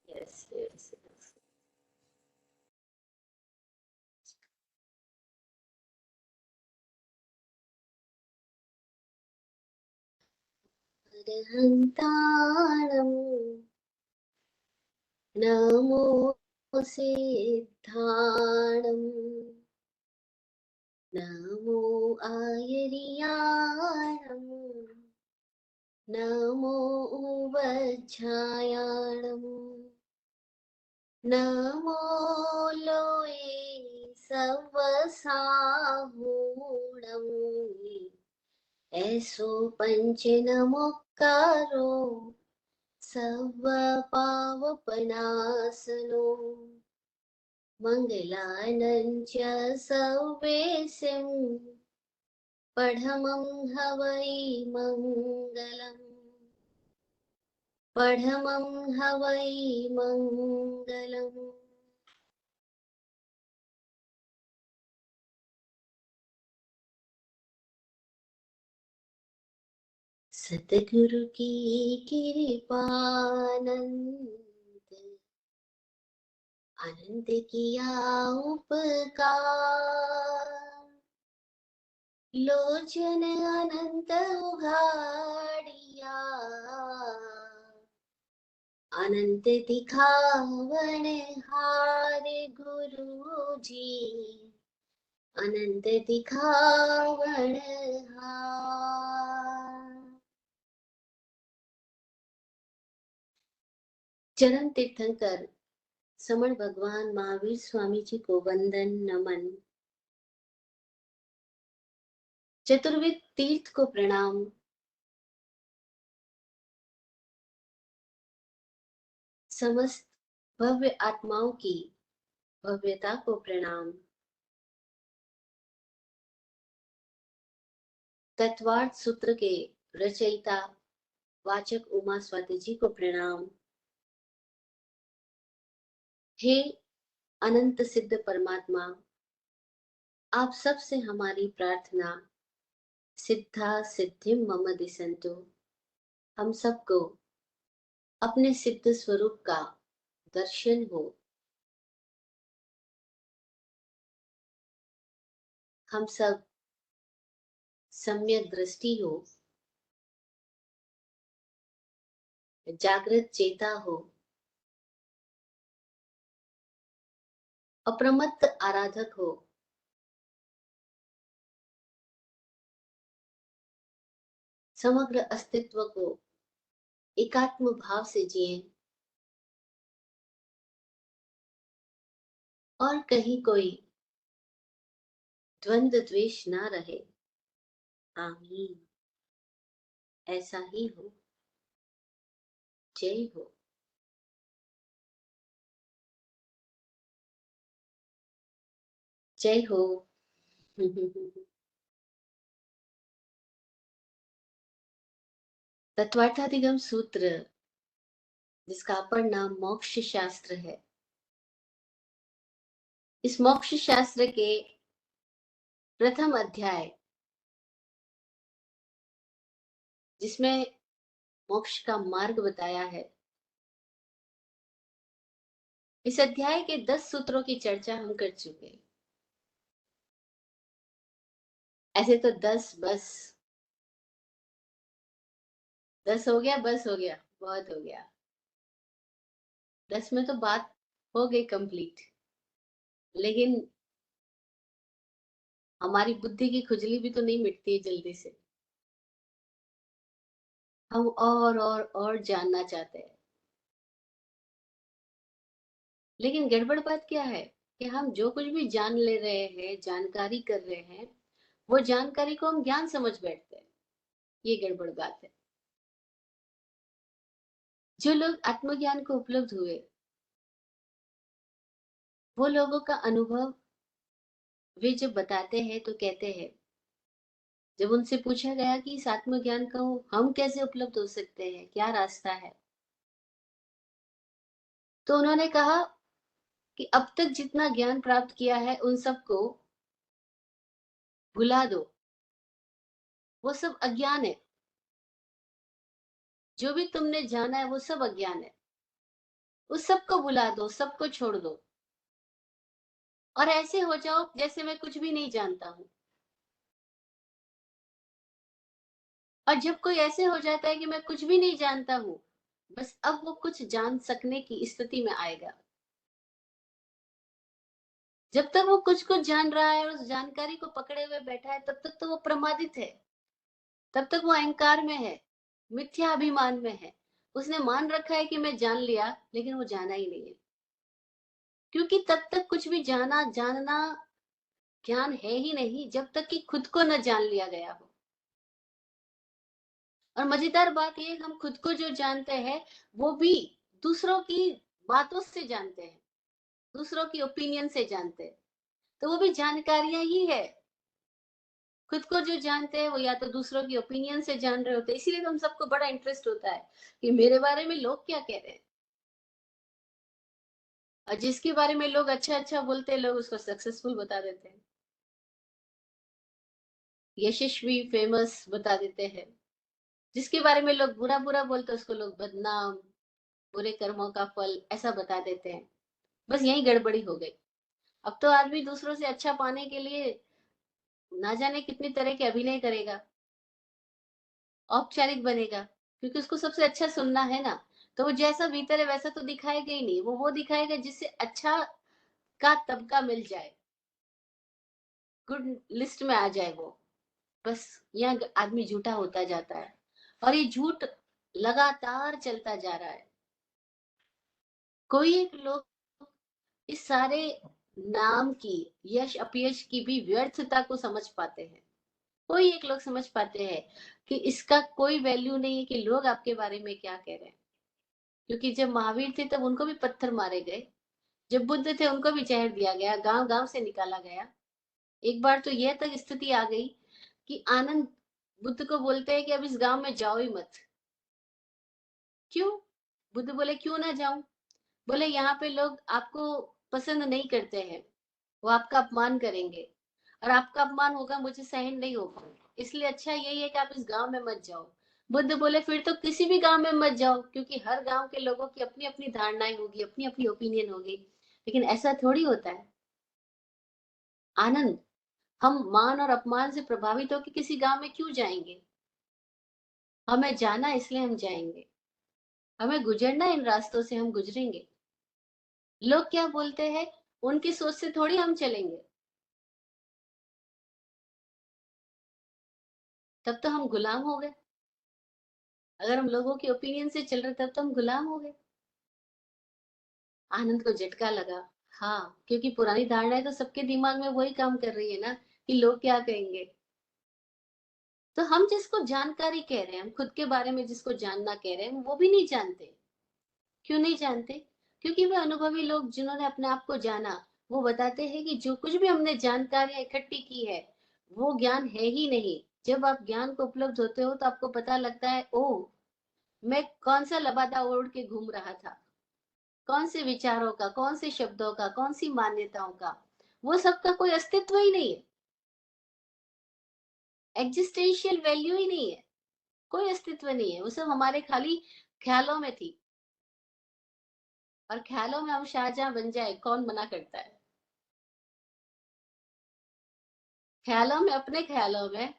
Yes, yes, yes. अरहन्ताणं नमो सिद्धाणं नमो आयर्याणं नमो वज्झायाणं नमो लोये सवसाहूणम् ऐसो पंच नमोकारो सर्व पावपनासनो मंगलानं च सर्वेशं पढमं हवै मंगलम् पढमं हवै मंगलम्। सतगुरु की कृपानंद अनंत किया उपकार लोचन अनंत उघाड़िया अनंत दिखावन हार गुरु जी अनंत दिखावन हार। चरण तीर्थंकर समण भगवान महावीर स्वामी जी को वंदन नमन। चतुर्विद तीर्थ को प्रणाम। समस्त भव्य आत्माओं की भव्यता को प्रणाम। तत्वार्थ सूत्र के रचयिता वाचक उमा स्वाति जी को प्रणाम। हे अनंत सिद्ध परमात्मा, आप सब से हमारी प्रार्थना सिद्धा सिद्धिम मम दिसंतु, हम सबको अपने सिद्ध स्वरूप का दर्शन हो, हम सब सम्यक दृष्टि हो, जागृत चेता हो, अप्रमत्त आराधक हो, समग्र अस्तित्व को एकात्म भाव से जिए और कहीं कोई द्वंद्व द्वेष ना रहे। आमीन। ऐसा ही हो। जय हो। जय हो। तत्वार्थाधिगम सूत्र, जिसका अपर नाम मोक्ष शास्त्र है, इस मोक्ष शास्त्र के प्रथम अध्याय, जिसमें मोक्ष का मार्ग बताया है, इस अध्याय के 10 सूत्रों की चर्चा हम कर चुके हैं। ऐसे तो 10 बस 10 हो गया, बस हो गया, बहुत हो गया। 10 में तो बात हो गई कंप्लीट, लेकिन हमारी बुद्धि की खुजली भी तो नहीं मिटती है जल्दी से। हम और जानना चाहते हैं, लेकिन गड़बड़ बात क्या है कि हम जो कुछ भी जान ले रहे हैं, जानकारी कर रहे हैं, वो जानकारी को हम ज्ञान समझ बैठते हैं। ये गड़बड़ बात है। जो लोग आत्मज्ञान को उपलब्ध हुए, वो लोगों का अनुभव वे जब बताते हैं तो कहते हैं, जब उनसे पूछा गया कि इस आत्मज्ञान को हम कैसे उपलब्ध हो सकते हैं, क्या रास्ता है, तो उन्होंने कहा कि अब तक जितना ज्ञान प्राप्त किया है उन सबको भुला दो, वो सब अज्ञान है। जो भी तुमने जाना है वो सब अज्ञान है। उस सबको भुला दो, सबको छोड़ दो और ऐसे हो जाओ जैसे मैं कुछ भी नहीं जानता हूँ। और जब कोई ऐसे हो जाता है कि मैं कुछ भी नहीं जानता हूँ, बस अब वो कुछ जान सकने की स्थिति में आएगा। जब तक वो कुछ-कुछ जान रहा है और उस जानकारी को पकड़े हुए बैठा है, तब तक तो वो प्रमादित है। तब तक वो अहंकार में है, मिथ्या अभिमान में है। उसने मान रखा है कि मैं जान लिया, लेकिन वो जाना ही नहीं है। क्योंकि तब तक कुछ भी जाना, जानना ज्ञान है ही नहीं, जब तक कि खुद को न जान लिया गया हो। और मजेदार बात ये, हम खुद को जो जानते हैं, वो भी दूसरों की बातों से जानते हैं, दूसरों की ओपिनियन से जानते हैं। तो वो भी जानकारियाँ ही है। खुद को जो जानते हैं वो या तो दूसरों की ओपिनियन से जान रहे होते हैं, इसीलिए तो हम सबको बड़ा इंटरेस्ट होता है कि मेरे बारे में लोग क्या कह रहे हैं। और जिसके बारे में लोग अच्छा-अच्छा बोलते हैं, लोग उसको सक्सेसफुल बता देते हैं, यशस्वी, फेमस बता देते हैं। जिसके बारे में लोग बुरा-बुरा बोलते हैं, उसको लोग बदनाम, बुरे कर्मों का फल ऐसा बता देते हैं। बस यही गड़बड़ी हो गई। अब तो आदमी दूसरों से अच्छा पाने के लिए ना जाने कितनी तरह के अभिनय करेगा, औपचारिक बनेगा, क्योंकि उसको सबसे अच्छा सुनना है ना। तो वो जैसा भीतर है वैसा तो दिखाएगा ही नहीं, वो दिखाएगा जिससे अच्छा का तबका मिल जाए, गुड लिस्ट में आ जाए वो। बस यहाँ आदमी झूठा होता जाता है और ये झूठ लगातार चलता जा रहा है। कोई एक लोग इस सारे नाम की, यश अपयश की भी व्यर्थता को समझ पाते हैं। कोई एक लोग समझ पाते हैं कि इसका कोई वैल्यू नहीं है कि लोग आपके बारे में क्या कह रहे हैं। क्योंकि जब महावीर थे तब उनको भी पत्थर मारे गए, जब बुद्ध थे उनको भी जहर दिया गया, गांव गांव से निकाला गया। एक बार तो यह तक स्थिति आ गई कि आनंद बुद्ध को बोलते हैं कि अब इस गांव में जाओ ही मत। क्यों? बुद्ध बोले क्यों ना जाऊं? बोले यहाँ पे लोग आपको पसंद नहीं करते हैं, वो आपका अपमान करेंगे और आपका अपमान होगा, मुझे सहन नहीं होगा, इसलिए अच्छा यही है कि आप इस गांव में मत जाओ। बुद्ध बोले फिर तो किसी भी गांव में मत जाओ, क्योंकि हर गांव के लोगों की अपनी अपनी धारणाएं होगी, अपनी अपनी ओपिनियन होगी। लेकिन ऐसा थोड़ी होता है आनंद। हम मान और अपमान से प्रभावित होकर किसी गांव में क्यों जाएंगे? हमें जाना इसलिए हम जाएंगे, हमें गुजरना इन रास्तों से, हम गुजरेंगे। लोग क्या बोलते हैं उनकी सोच से थोड़ी हम चलेंगे। तब तो हम गुलाम हो गए। अगर हम लोगों के ओपिनियन से चल रहे तब तो हम गुलाम हो गए। आनंद को झटका लगा। हाँ, क्योंकि पुरानी धारणाएं तो सबके दिमाग में वही काम कर रही है ना, कि लोग क्या कहेंगे। तो हम जिसको जानकारी कह रहे हैं, हम खुद के बारे में जिसको जानना कह रहे हैं, वो भी नहीं जानते। क्यों नहीं जानते? क्योंकि वे अनुभवी लोग जिन्होंने अपने आप को जाना, वो बताते हैं कि जो कुछ भी हमने जानकारियां इकट्ठी की है, वो ज्ञान है ही नहीं। जब आप ज्ञान को उपलब्ध होते हो तो आपको पता लगता है, ओ, मैं कौन सा लबादा ओढ़ के घूम रहा था, कौन से विचारों का, कौन से शब्दों का, कौन सी मान्यताओं का, वो सबका कोई अस्तित्व ही नहीं है। एग्जिस्टेंशियल वैल्यू ही नहीं है, कोई अस्तित्व नहीं है। वो सब हमारे खाली ख्यालों में थी। और ख्यालों में हम शाहजहां बन जाए, कौन मना करता है? ख्यालों में, अपने ख्यालों में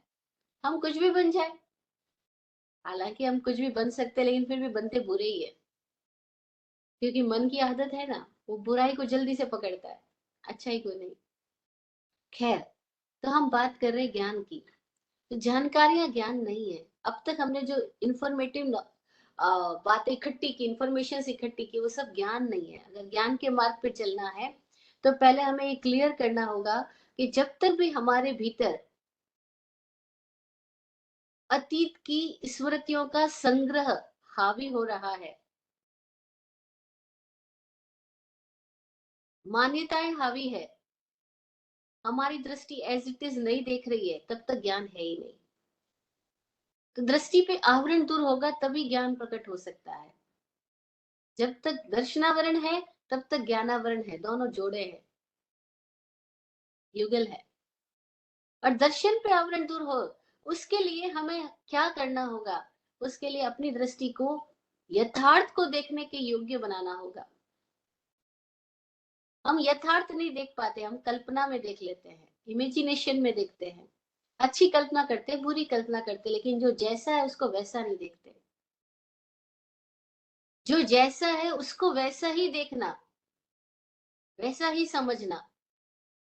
हम कुछ भी बन जाए। हालांकि हम कुछ भी बन सकते हैं, लेकिन फिर भी बनते बुरे ही है। क्योंकि मन की आदत है ना, वो बुराई को जल्दी से पकड़ता है, अच्छाई को नहीं। खैर, तो हम बात कर रहे हैं ज्ञान की। तो जानकारियां ज्ञान नहीं है। अब तक हमने जो इंफॉर्मेटिव बातें इकट्ठी की, इंफॉर्मेशन इकट्ठी की, वो सब ज्ञान नहीं है। अगर ज्ञान के मार्ग पे चलना है तो पहले हमें ये क्लियर करना होगा कि जब तक भी हमारे भीतर अतीत की स्मृतियों का संग्रह हावी हो रहा है, मान्यताएं हावी है, हमारी दृष्टि एज इट इज नहीं देख रही है, तब तक ज्ञान है ही नहीं। तो दृष्टि पे आवरण दूर होगा तभी ज्ञान प्रकट हो सकता है। जब तक दर्शनावरण है तब तक ज्ञानावरण है, दोनों जोड़े हैं, युगल है। और दर्शन पे आवरण दूर हो, उसके लिए हमें क्या करना होगा? उसके लिए अपनी दृष्टि को, यथार्थ को देखने के योग्य बनाना होगा। हम यथार्थ नहीं देख पाते, हम कल्पना में देख लेते हैं, इमेजिनेशन में देखते हैं, अच्छी कल्पना करते हैं, बुरी कल्पना करते हैं, लेकिन जो जैसा है उसको वैसा नहीं देखते। जो जैसा है उसको वैसा ही देखना, वैसा ही समझना,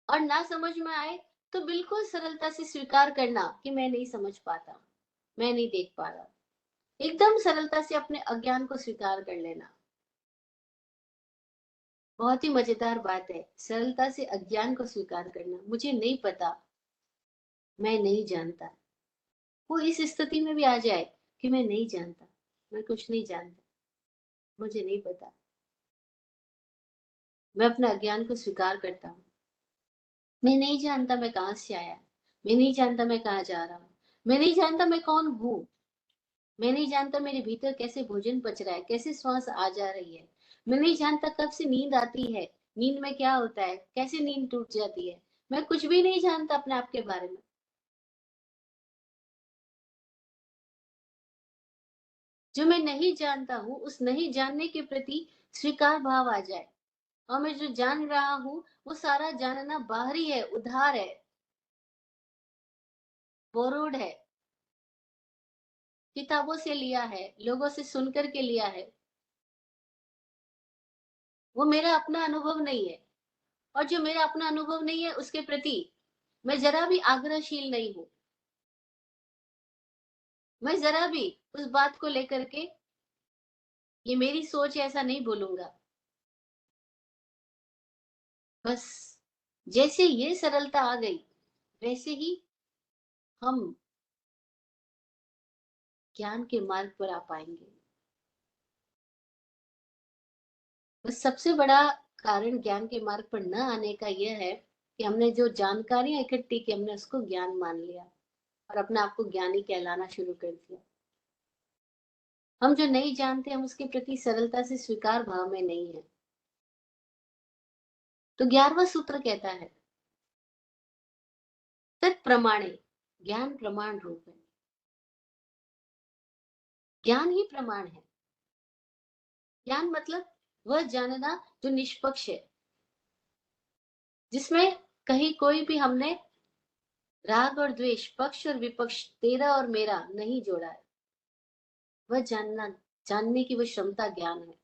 और ना समझ में आए तो बिल्कुल सरलता से स्वीकार करना कि मैं नहीं समझ पाता, मैं नहीं देख पा रहा। एकदम सरलता से अपने अज्ञान को स्वीकार कर लेना। बहुत ही मजेदार बात है, सरलता से अज्ञान को स्वीकार करना। मुझे नहीं पता, मैं नहीं जानता। वो इस स्थिति में भी आ जाए कि मैं नहीं जानता, मैं कुछ नहीं जानता, मुझे नहीं पता। मैं अपने अज्ञान को स्वीकार करता हूँ। मैं नहीं जानता मैं कहाँ से आया, मैं नहीं जानता मैं कहाँ जा रहा हूँ, मैं नहीं जानता मैं कौन हूँ, मैं नहीं जानता मेरे भीतर कैसे भोजन पच रहा है, कैसे श्वास आ जा रही है, मैं नहीं जानता कब से नींद आती है, नींद में क्या होता है, कैसे नींद टूट जाती है। मैं कुछ भी नहीं जानता अपने आप के बारे में। जो मैं नहीं जानता हूँ उस नहीं जानने के प्रति स्वीकार भाव आ जाए, और मैं जो जान रहा हूँ वो सारा जानना बाहरी है, उधार है, बोरोड है, किताबों से लिया है, लोगों से सुन कर के लिया है। वो मेरा अपना अनुभव नहीं है, और जो मेरा अपना अनुभव नहीं है उसके प्रति मैं जरा भी आग्रहशील नहीं हूँ। मैं जरा भी उस बात को लेकर के ये मेरी सोच है ऐसा नहीं बोलूंगा। बस जैसे ये सरलता आ गई वैसे ही हम ज्ञान के मार्ग पर आ पाएंगे। बस सबसे बड़ा कारण ज्ञान के मार्ग पर न आने का यह है कि हमने जो जानकारियां इकट्ठी की हमने उसको ज्ञान मान लिया और अपने आप को ज्ञानी कहलाना शुरू कर दिया। हम जो नहीं जानते हम उसके प्रति सरलता से स्वीकार भाव में नहीं है। तो 11वां सूत्र कहता है तत्प्रमाणे, ज्ञान प्रमाण रूप है। ज्ञान ही प्रमाण है। ज्ञान मतलब वह जानना जो निष्पक्ष है, जिसमें कहीं कोई भी हमने राग और द्वेष, पक्ष और विपक्ष, तेरा और मेरा नहीं जोड़ा है। वह जानना, जानने की वह क्षमता ज्ञान है।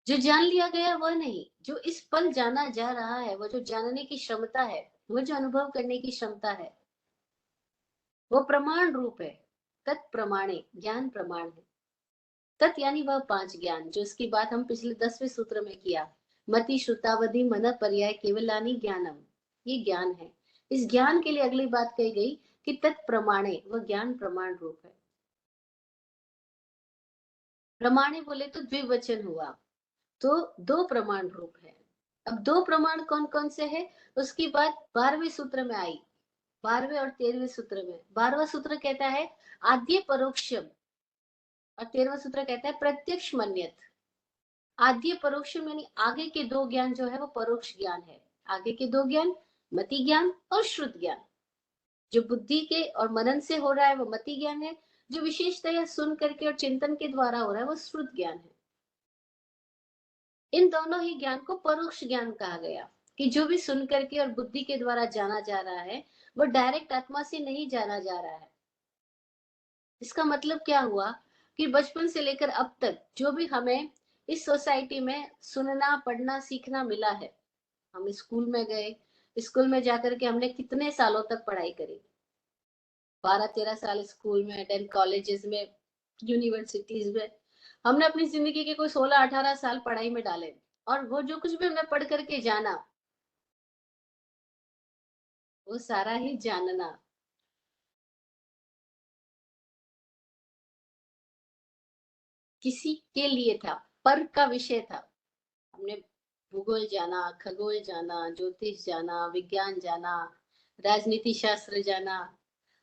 जो जान लिया गया वह नहीं, जो इस पल जाना जा रहा है, वह जो जानने की क्षमता है, वह जो अनुभव करने की क्षमता है, वो प्रमाण रूप है। तत्प्रमाणे, ज्ञान प्रमाण है। तत् यानी वह पांच ज्ञान जो इसकी बात हम पिछले 10वें सूत्र में किया। मति श्रुतावधि मन पर्याय केवलानी ज्ञानम, ये ज्ञान है। इस ज्ञान के लिए अगली बात कही गई कि तत्प्रमाणे, वह ज्ञान प्रमाण रूप है। प्रमाणे बोले तो द्विवचन हुआ, तो दो प्रमाण रूप है। अब दो प्रमाण कौन कौन से है उसकी बात 12वें सूत्र में आई। 12वें और 13वें सूत्र में 12वां सूत्र कहता है आद्य परोक्षम, और 13वां सूत्र कहता है प्रत्यक्ष मन्यत। आद्य परोक्षम यानी आगे के दो ज्ञान जो है वो परोक्ष ज्ञान है। आगे के दो ज्ञान मति ज्ञान और श्रुत ज्ञान। जो बुद्धि के और मनन से हो रहा है वो मति ज्ञान है, जो विशेषतया सुन करके और चिंतन के द्वारा हो रहा है वो श्रुत ज्ञान है। इन दोनों ही ज्ञान को परोक्ष ज्ञान कहा गया, कि जो भी सुन करके और बुद्धि के द्वारा जाना जा रहा है वो डायरेक्ट आत्मा से नहीं जाना जा रहा है। इसका मतलब क्या हुआ कि बचपन से लेकर अब तक जो भी हमें इस सोसाइटी में सुनना पढ़ना सीखना मिला है, हम स्कूल में गए, स्कूल में जाकर के हमने कितने सालों तक पढ़ाई करी, 12-13 साल स्कूल में, देन कॉलेजेस में, यूनिवर्सिटीज में। हमने अपनी जिंदगी के कोई 16-18 साल पढ़ाई में डाले, और वो जो कुछ भी हमने पढ़ करके जाना वो सारा ही जानना किसी के लिए था, पर का विषय था। हमने भूगोल जाना, खगोल जाना, ज्योतिष जाना, विज्ञान जाना, राजनीति शास्त्र जाना,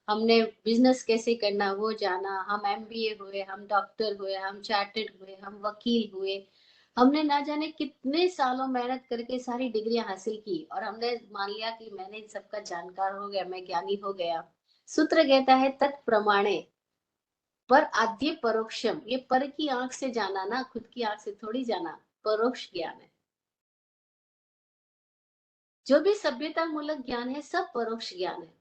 हमने बिजनेस कैसे करना वो जाना, हम एमबीए हुए, हम डॉक्टर हुए, हम चार्टेड हुए, हम वकील हुए। हमने ना जाने कितने सालों मेहनत करके सारी डिग्रियां हासिल की, और हमने मान लिया कि मैंने इन सबका जानकार हो गया, मैं ज्ञानी हो गया। सूत्र कहता है तत्प्रमाणे, पर आद्य परोक्षम, ये पर की आंख से जाना ना, खुद की आंख से थोड़ी जाना। परोक्ष ज्ञान है। जो भी सभ्यता मूलक ज्ञान है सब परोक्ष ज्ञान है।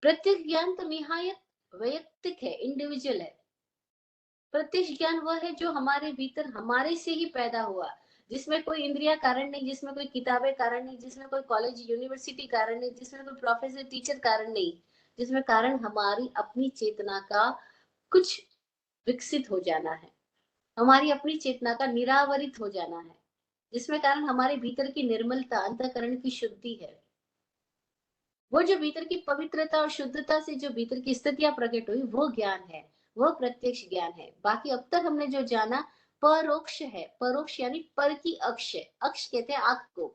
प्रत्यक्ष ज्ञान तो निहायत वैयक्तिक है, इंडिविजुअल है। प्रत्यक्ष ज्ञान वह है जो हमारे भीतर हमारे से ही पैदा हुआ, जिसमें कोई इंद्रिया कारण नहीं, जिसमें कोई किताबें कारण नहीं, जिसमें कोई कॉलेज यूनिवर्सिटी कारण नहीं, जिसमें कोई प्रोफेसर टीचर कारण नहीं, जिसमें कारण हमारी अपनी चेतना का कुछ विकसित हो जाना है, हमारी अपनी चेतना का निरावरित हो जाना है, जिसमें कारण हमारे भीतर की निर्मलता, अंतःकरण की शुद्धि है। वो जो भीतर की पवित्रता और शुद्धता से जो भीतर की स्थितियां प्रकट हुई वो ज्ञान है, वो प्रत्यक्ष ज्ञान है। बाकी अब तक हमने जो जाना परोक्ष है। परोक्ष यानी पर की अक्ष है, अक्ष कहते हैं आंख को,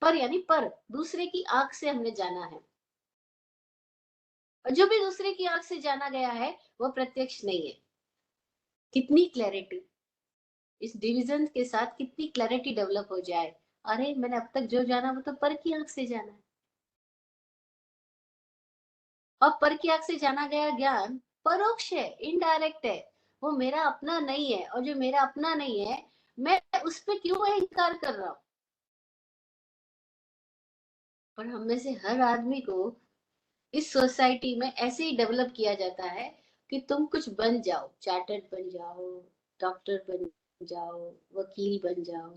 पर यानी पर दूसरे की आंख से हमने जाना है। और जो भी दूसरे की आंख से जाना गया है वो प्रत्यक्ष नहीं है। कितनी क्लैरिटी इस डिवीजन के साथ, कितनी क्लैरिटी डेवलप हो जाए। अरे मैंने अब तक जो जाना वो तो पर की आंख से जाना है, और पर की आंख से जाना गया ज्ञान परोक्ष है, इनडायरेक्ट है, वो मेरा अपना नहीं है। और जो मेरा अपना नहीं है मैं उस पर क्यों इनकार कर रहा हूं। पर हम में से हर आदमी को इस सोसाइटी में ऐसे ही डेवलप किया जाता है कि तुम कुछ बन जाओ, चार्टर्ड बन जाओ, डॉक्टर बन जाओ, वकील बन जाओ,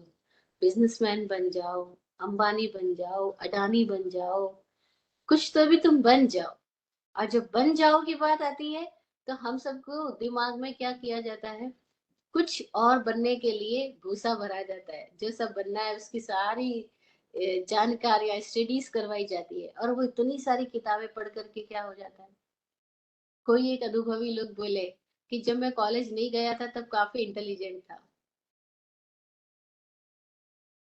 बिजनेसमैन बन जाओ, अंबानी बन जाओ, अडानी बन जाओ, कुछ तो भी तुम बन जाओ। और जब बन जाओ की बात आती है तो हम सबको दिमाग में क्या किया जाता है, कुछ और बनने के लिए भूसा भरा जाता है। जो सब बनना है उसकी सारी जानकारियां स्टडीज करवाई जाती है, और वो इतनी सारी किताबें पढ़ करके क्या हो जाता है। कोई एक अनुभवी लोग बोले कि जब मैं कॉलेज नहीं गया था तब काफी इंटेलिजेंट था,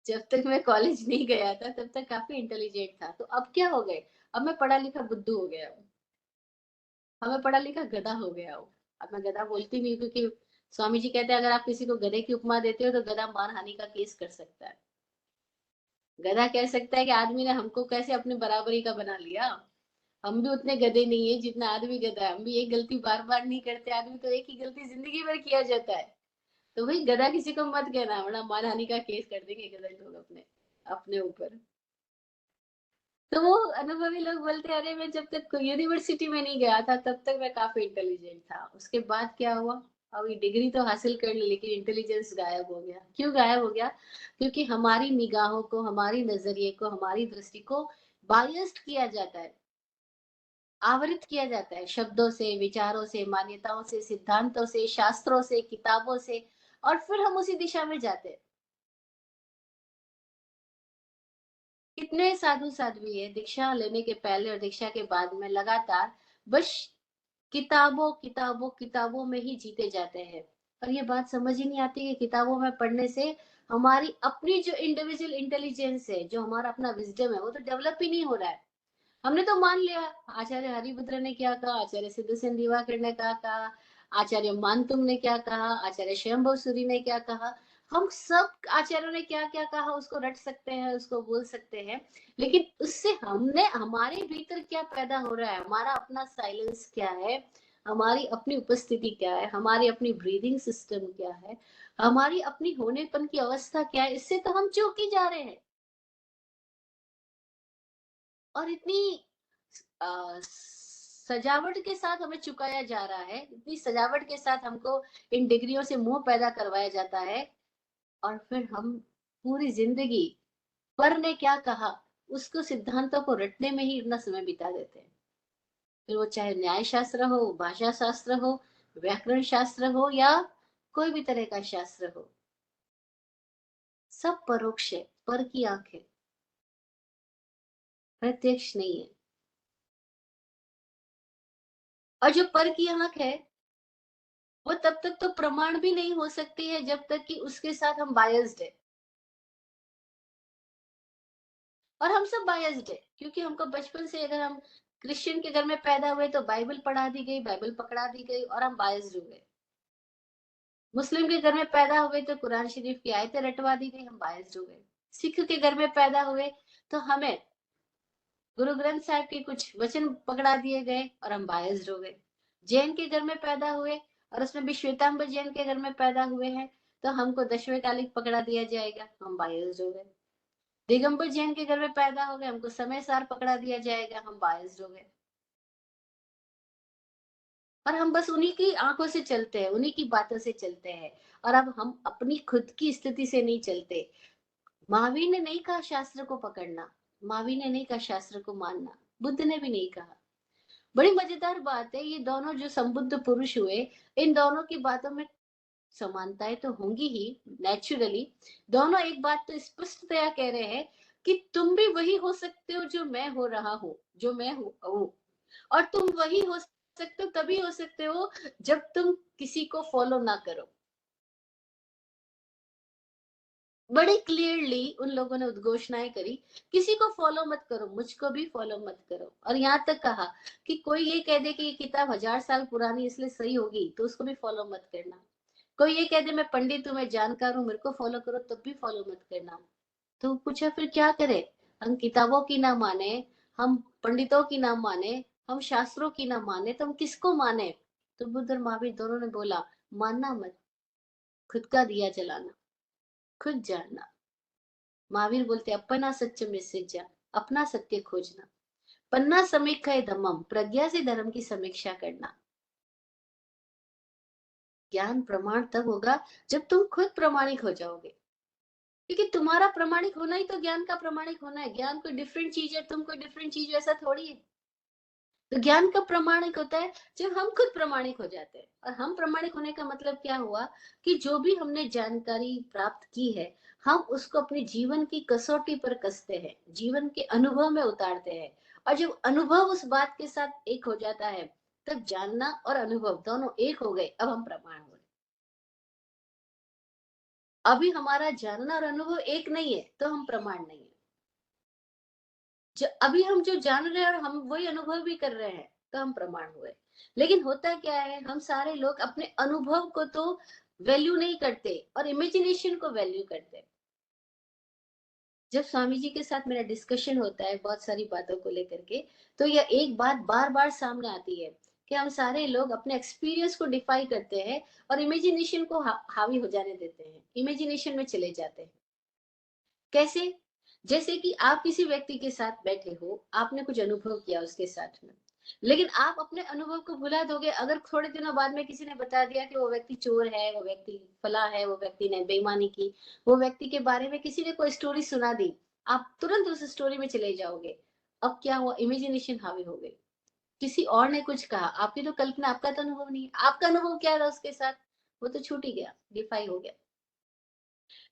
जब तक मैं कॉलेज नहीं गया था तब तक काफी इंटेलिजेंट था, तो अब क्या हो गए, अब मैं पढ़ा लिखा बुद्धू हो गया हूँ, अब मैं पढ़ा लिखा गधा हो गया हूँ। अब मैं गधा बोलती नहीं हूँ, क्योंकि स्वामी जी कहते हैं अगर आप किसी को गधे की उपमा देते हो तो गधा मानहानि का केस कर सकता है। गधा कह सकता है कि आदमी ने हमको कैसे अपने बराबरी का बना लिया, हम भी उतने गधे नहीं है जितना आदमी गधा है, हम भी एक गलती बार बार नहीं करते, आदमी तो एक ही गलती जिंदगी भर किया जाता है। तो भाई गधा किसी को मत कहना, वरना मानहानि का केस कर देंगे गधा लोग अपने अपने ऊपर। तो वो अनुभवी लोग बोलते हैं अरे मैं जब तक यूनिवर्सिटी में नहीं गया था तब तक मैं काफी इंटेलिजेंट था, उसके बाद क्या हुआ, अब ये डिग्री तो हासिल कर ली लेकिन इंटेलिजेंस गायब हो गया। क्यों गायब हो गया, क्योंकि हमारी निगाहों को, हमारी नजरिए को, हमारी दृष्टि को बायस्ड किया जाता है, आवृत किया जाता है शब्दों से, विचारों से, मान्यताओं से, सिद्धांतों से, शास्त्रों से, किताबों से, और फिर हम उसी दिशा में जाते हैं। कितने साधु साध्वी है दीक्षा लेने के पहले और दीक्षा के बाद में लगातार बस किताबों किताबों किताबों में ही जीते जाते हैं। और ये बात समझ ही नहीं आती कि किताबों में पढ़ने से हमारी अपनी जो इंडिविजुअल इंटेलिजेंस है, जो हमारा अपना विजडम है, वो तो डेवलप ही नहीं हो रहा है। हमने तो मान लिया आचार्य हरिभद्र ने क्या कहा, आचार्य सिद्धसेन दिवाकर ने क्या कहा, आचार्य मानतुंग ने क्या कहा, आचार्य स्वयंभू सूरी ने क्या कहा, हम सब आचार्यों ने क्या क्या कहा उसको रट सकते हैं, उसको बोल सकते हैं। लेकिन उससे हमने हमारे भीतर क्या पैदा हो रहा है, हमारा अपना साइलेंस क्या है, हमारी अपनी उपस्थिति क्या है, हमारी अपनी ब्रीदिंग सिस्टम क्या है, हमारी अपनी होनेपन की अवस्था क्या है, इससे तो हम चूक ही जा रहे हैं। और इतनी सजावट के साथ हमें चुकाया जा रहा है, इतनी सजावट के साथ हमको इन डिग्रियों से मुंह पैदा करवाया जाता है, और फिर हम पूरी जिंदगी पर ने क्या कहा उसको सिद्धांतों को रटने में ही इतना समय बिता देते हैं। फिर वो चाहे न्याय शास्त्र हो, भाषा शास्त्र हो, व्याकरण शास्त्र हो, या कोई भी तरह का शास्त्र हो, सब परोक्ष है, पर की आंख है, प्रत्यक्ष नहीं है। और जो पर की आंख है वो तब तक तो प्रमाण भी नहीं हो सकती है जब तक कि उसके साथ हम बायस्ड है। और हम सब बायस्ड है क्योंकि हमको बचपन से, अगर हम क्रिश्चियन के घर में पैदा हुए तो बाइबल पढ़ा दी गई, बाइबल पकड़ा दी गई और हम बायस्ड हो गए। मुस्लिम के घर में पैदा हुए तो कुरान शरीफ की आयतें रटवा दी गई, हम बायस्ड हो गए। सिख के घर में पैदा हुए तो हमें गुरु ग्रंथ साहिब के कुछ वचन पकड़ा दिए गए और हम बायस्ड हो गए। जैन के घर में पैदा हुए और उसमें भी श्वेतांबर जैन के घर में पैदा हुए हैं तो हमको दशमेकालिक पकड़ा दिया जाएगा, हम बायस्ड हो गए। दिगंबर जैन के घर में पैदा हो गए, हमको समय सार पकड़ा दिया जाएगा, हम बायस्ड हो गए। और हम बस उन्हीं की आंखों से चलते हैं, उन्हीं की बातों से चलते हैं, और अब हम अपनी खुद की स्थिति से नहीं चलते। महावीर ने नहीं कहा शास्त्र को पकड़ना, महावीर ने नहीं कहा शास्त्र को मानना, बुद्ध ने भी नहीं कहा। बड़ी मजेदार बात है, ये दोनों जो संबुद्ध पुरुष हुए, इन दोनों की बातों में समानताएं तो होंगी ही नेचुरली। दोनों एक बात तो स्पष्टतया कह रहे हैं कि तुम भी वही हो सकते हो जो मैं हो रहा हूँ, जो मैं हूँ, और तुम वही हो सकते हो, तभी हो सकते हो जब तुम किसी को फॉलो ना करो। बड़ी क्लियरली उन लोगों ने उद्घोषणाएं करी, किसी को फॉलो मत करो, मुझको भी फॉलो मत करो। और यहाँ तक कहा कि कोई ये कह दे कि ये किताब 1000 साल पुरानी इसलिए सही होगी, तो उसको भी फॉलो मत करना। कोई ये कह दे मैं पंडित हूँ, मैं जानकार हूँ, मेरे को फॉलो करो, तब भी फॉलो मत करना। तो पूछा फिर क्या करे? हम किताबों की ना माने, हम पंडितों की ना माने, हम शास्त्रों की ना माने, तो हम किसको माने? तो बुद्ध और महावीर दोनों ने बोला, मानना मत, खुद का दिया जलाना, खुद जानना। महावीर बोलते अपना सत्य में सिज्जा, अपना सत्य खोजना। पन्ना समीक्षा धम्मम, प्रज्ञा से धर्म की समीक्षा करना। ज्ञान प्रमाण तब होगा जब तुम खुद प्रमाणिक हो जाओगे, क्योंकि तुम्हारा प्रमाणिक होना ही तो ज्ञान का प्रमाणिक होना है। ज्ञान कोई डिफरेंट चीज है, तुम कोई डिफरेंट चीज, ऐसा थोड़ी है। तो ज्ञान कब प्रमाणिक होता है? जब हम खुद प्रमाणिक हो जाते हैं। और हम प्रमाणिक होने का मतलब क्या हुआ कि जो भी हमने जानकारी प्राप्त की है, हम उसको अपने जीवन की कसौटी पर कसते हैं, जीवन के अनुभव में उतारते हैं। और जब अनुभव उस बात के साथ एक हो जाता है, तब जानना और अनुभव दोनों एक हो गए, अब हम प्रमाण हो गए। अभी हमारा जानना और अनुभव एक नहीं है, तो हम प्रमाण नहीं है। अभी हम जो जान रहे हैं और हम वही अनुभव भी कर रहे हैं, तो हम प्रमाण हुए। लेकिन होता क्या है, हम सारे लोग अपने अनुभव को तो वैल्यू नहीं करते और इमेजिनेशन को वैल्यू करते। जब स्वामी जी के साथ मेरा डिस्कशन होता है बहुत सारी बातों को लेकर के, तो यह एक बात बार बार सामने आती है कि हम सारे लोग अपने एक्सपीरियंस को डिफाई करते हैं और इमेजिनेशन को हावी हो जाने देते हैं, इमेजिनेशन में चले जाते हैं। कैसे? जैसे कि आप किसी व्यक्ति के साथ बैठे हो, आपने कुछ अनुभव किया उसके साथ में, लेकिन आप अपने अनुभव को भुला दोगे अगर थोड़े दिनों बाद में किसी ने बता दिया कि वो व्यक्ति चोर है, वो व्यक्ति फला है, वो व्यक्ति ने बेईमानी की, वो व्यक्ति के बारे में किसी ने कोई स्टोरी सुना दी, आप तुरंत उस स्टोरी में चले जाओगे। अब क्या हुआ? इमेजिनेशन हावी हो गई। किसी और ने कुछ कहा, आपकी तो कल्पना, आपका तो अनुभव नहीं है, आपका अनुभव क्या था उसके साथ, वो तो छूट ही गया, डिफाई हो गया।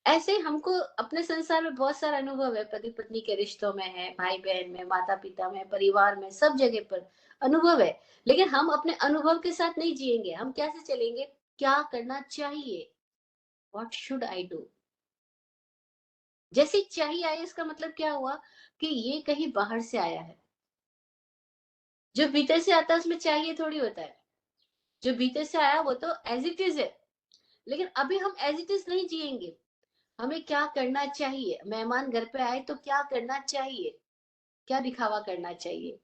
ऐसे हमको अपने संसार में बहुत सारा अनुभव है, पति पत्नी के रिश्तों में है, भाई बहन में, माता पिता में, परिवार में, सब जगह पर अनुभव है। लेकिन हम अपने अनुभव के साथ नहीं जिएंगे, हम कैसे चलेंगे? क्या करना चाहिए, वॉट शुड आई डू। जैसे चाहिए आया, इसका मतलब क्या हुआ कि ये कहीं बाहर से आया है। जो भीतर से आता है उसमें चाहिए थोड़ी होता है। जो भीतर से आया वो तो एज इट इज है। लेकिन अभी हम एज इट इज नहीं जिएंगे। हमें क्या करना चाहिए? मेहमान घर पे आए तो क्या करना चाहिए? क्या दिखावा करना चाहिए?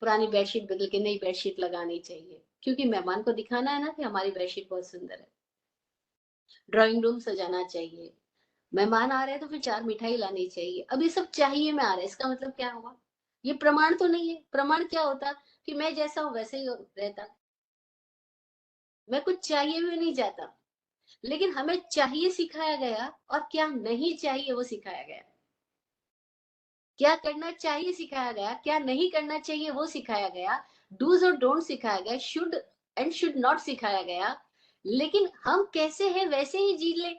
पुरानी बेडशीट बदल के नई बेडशीट लगानी चाहिए, क्योंकि मेहमान को दिखाना है ना कि हमारी बेडशीट बहुत सुंदर है। ड्राइंग रूम सजाना चाहिए। मेहमान आ रहे हैं तो फिर 4 मिठाई लानी चाहिए। अब ये सब चाहिए में आ रहा है, इसका मतलब क्या हुआ? ये प्रमाण तो नहीं है। प्रमाण क्या होता कि मैं जैसा हूं वैसे ही रहता, मैं कुछ चाहिए भी नहीं जाता। लेकिन हमें चाहिए सिखाया गया और क्या नहीं चाहिए वो सिखाया गया। क्या करना चाहिए सिखाया गया, क्या नहीं करना चाहिए वो सिखाया गया। डूज और डोंट सिखाया गया, शुड एंड शुड नॉट सिखाया गया। लेकिन हम कैसे हैं वैसे ही जी ले,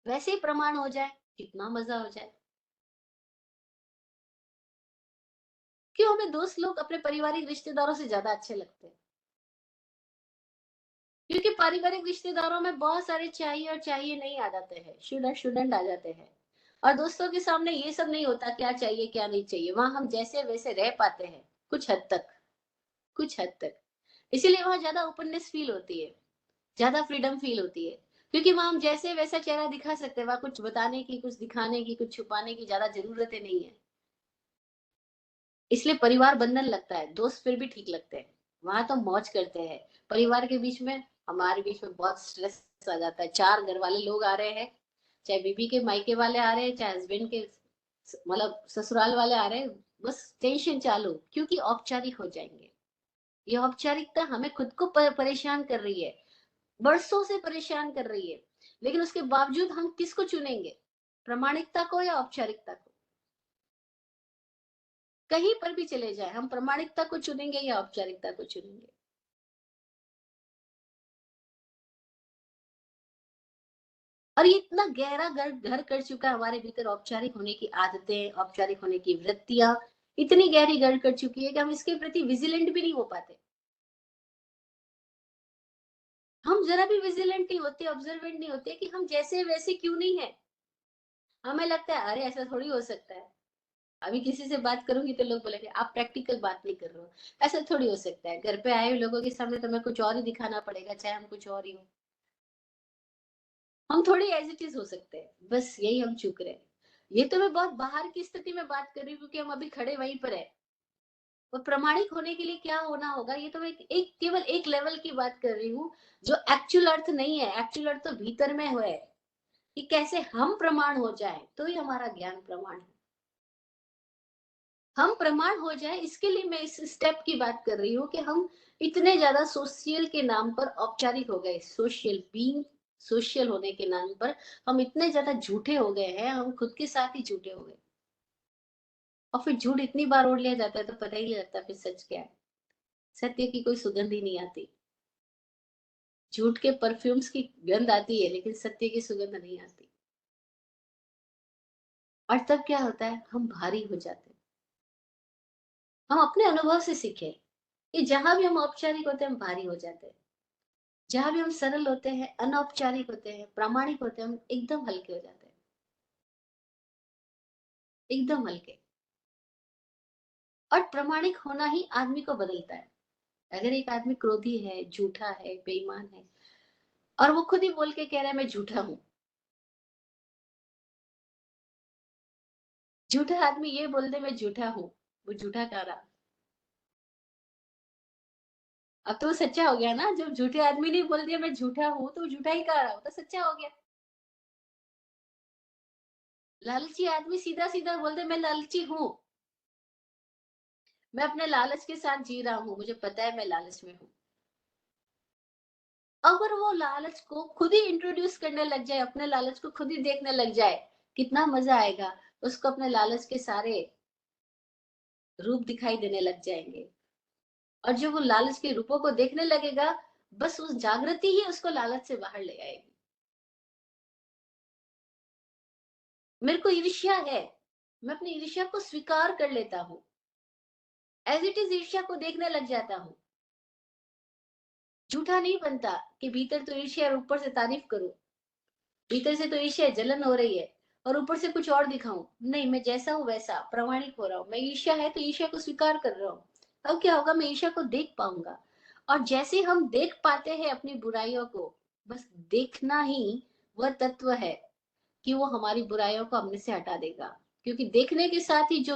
वैसे ही प्रमाण हो जाए, कितना मजा हो जाए। क्यों हमें दोस्त लोग अपने पारिवारिक रिश्तेदारों से ज्यादा अच्छे लगते हैं? क्योंकि पारिवारिक रिश्तेदारों में बहुत सारे चाहिए और चाहिए नहीं आ जाते हैं, शुड और शुडंट आ जाते हैं। और दोस्तों के सामने ये सब नहीं होता, क्या चाहिए क्या नहीं चाहिए, वहां हम जैसे वैसे रह पाते हैं कुछ हद तक, कुछ हद तक। इसीलिए वहां ज्यादा ओपननेस फील होती है, ज्यादा फ्रीडम फील होती है। क्योंकि वहां हम जैसे वैसा चेहरा दिखा सकते हैं, वहां कुछ बताने की, कुछ दिखाने की, कुछ छुपाने की ज्यादा जरूरतें नहीं है। इसलिए परिवार बंधन लगता है, दोस्त फिर भी ठीक लगते हैं। वहां तो मौज करते हैं। परिवार के बीच में, हमारे बीच में बहुत स्ट्रेस आ जाता है। 4 घर वाले लोग आ रहे हैं, चाहे बीबी के मायके वाले आ रहे हैं, चाहे हस्बैंड के मतलब ससुराल वाले आ रहे हैं, बस टेंशन चालू, क्योंकि औपचारिक हो जाएंगे। ये औपचारिकता हमें खुद को परेशान कर रही है, बरसों से परेशान कर रही है, लेकिन उसके बावजूद हम किसको चुनेंगे, प्रामाणिकता को या औपचारिकता को? कहीं पर भी चले जाए हम प्रामाणिकता को चुनेंगे या औपचारिकता को चुनेंगे? और ये इतना गहरा घर घर कर चुका है हमारे भीतर, औपचारिक होने की आदतें, औपचारिक होने की वृत्तियां इतनी गहरी घर कर चुकी है कि हम इसके प्रति विजिलेंट भी नहीं हो पाते। हम जरा भी विजिलेंट नहीं होते, ऑब्जर्वेंट नहीं होते कि हम जैसे वैसे क्यों नहीं है। हमें लगता है अरे ऐसा थोड़ी हो सकता है। अभी किसी से बात करूंगी तो लोग बोलेंगे आप प्रैक्टिकल बात नहीं कर रहे हो, ऐसा थोड़ी हो सकता है। घर पे आए हुए लोगों के सामने तो मैं कुछ और ही दिखाना पड़ेगा, चाहे हम कुछ और ही हो। हम थोड़ी एज इट इज हो सकते हैं, बस यही हम चूक रहे हैं। ये तो मैं बहुत बाहर की स्थिति में बात कर रही हूँ, क्योंकि हम अभी खड़े वहीं पर है। और प्रामाणिक होने के लिए क्या होना होगा, ये तो मैं केवल एक लेवल की बात कर रही हूँ, जो एक्चुअल अर्थ नहीं है। एक्चुअल अर्थ तो भीतर में है कि कैसे हम प्रमाण हो जाए, तो ही हमारा ज्ञान प्रमाण है। हम प्रमाण हो जाए, इसके लिए मैं इस स्टेप की बात कर रही हूँ कि हम इतने ज्यादा सोशल के नाम पर औपचारिक हो गए, सोशल बीइंग, सोशल होने के नाम पर हम इतने ज्यादा झूठे हो गए हैं, हम खुद के साथ ही झूठे हो गए। और फिर झूठ इतनी बार ओढ़ लिया जाता है तो पता ही नहीं लगता फिर सच क्या है। सत्य की कोई सुगंध ही नहीं आती। झूठ के परफ्यूम्स की गंध आती है, लेकिन सत्य की सुगंध नहीं आती। और तब क्या होता है, हम भारी हो जाते हैं। हम अपने अनुभव से सीखे कि जहां भी हम औपचारिक होते हैं हम भारी हो जाते हैं, जहां भी हम सरल होते हैं, अनौपचारिक होते हैं, प्रामाणिक होते हैं, हम एकदम हल्के हो जाते हैं, एकदम हल्के। और प्रामाणिक होना ही आदमी को बदलता है। अगर एक आदमी क्रोधी है, झूठा है, बेईमान है, और वो खुद ही बोल के कह रहा है मैं झूठा हूं। झूठा आदमी ये बोल दे मैं झूठा हूं, वो झूठा कह रहा। अब तो वो सच्चा हो गया ना, जब झूठे आदमी ने बोल दिया मैं झूठा हूं तो वो झूठा ही कह रहा, वो तो सच्चा हो गया। लालची आदमी सीधा सीधा बोल दे मैं लालची हूं, मैं अपने लालच के साथ जी रहा हूँ, मुझे पता है मैं लालच में हूँ। अगर वो लालच को खुद ही इंट्रोड्यूस करने लग जाए, अपने लालच को खुद ही देखने लग जाए, कितना मजा आएगा। उसको अपने लालच के सारे रूप दिखाई देने लग जाएंगे। और जो वो लालच के रूपों को देखने लगेगा, बस उस जागृति ही उसको लालच से बाहर ले आएगी। मेरे को ईर्ष्या है, मैं अपनी ईर्ष्या को स्वीकार कर लेता हूँ, एज इट इज ईर्ष्या को देखने लग जाता हूँ। झूठा नहीं बनता कि भीतर तो ईर्ष्या और ऊपर से तारीफ करूं। भीतर से तो ईर्ष्या जलन हो रही है और ऊपर से कुछ और दिखाऊं, नहीं, मैं जैसा हूं वैसा प्रमाणिक हो रहा हूं। मैं ईर्ष्या है तो ईर्ष्या को स्वीकार कर रहा हूं। अब क्या होगा, मैं ईर्ष्या को देख पाऊंगा। और जैसे हम देख पाते हैं अपनी बुराइयों को, बस देखना ही वह तत्व है कि वो हमारी बुराइयों को अपने से हटा देगा। क्योंकि देखने के साथ ही जो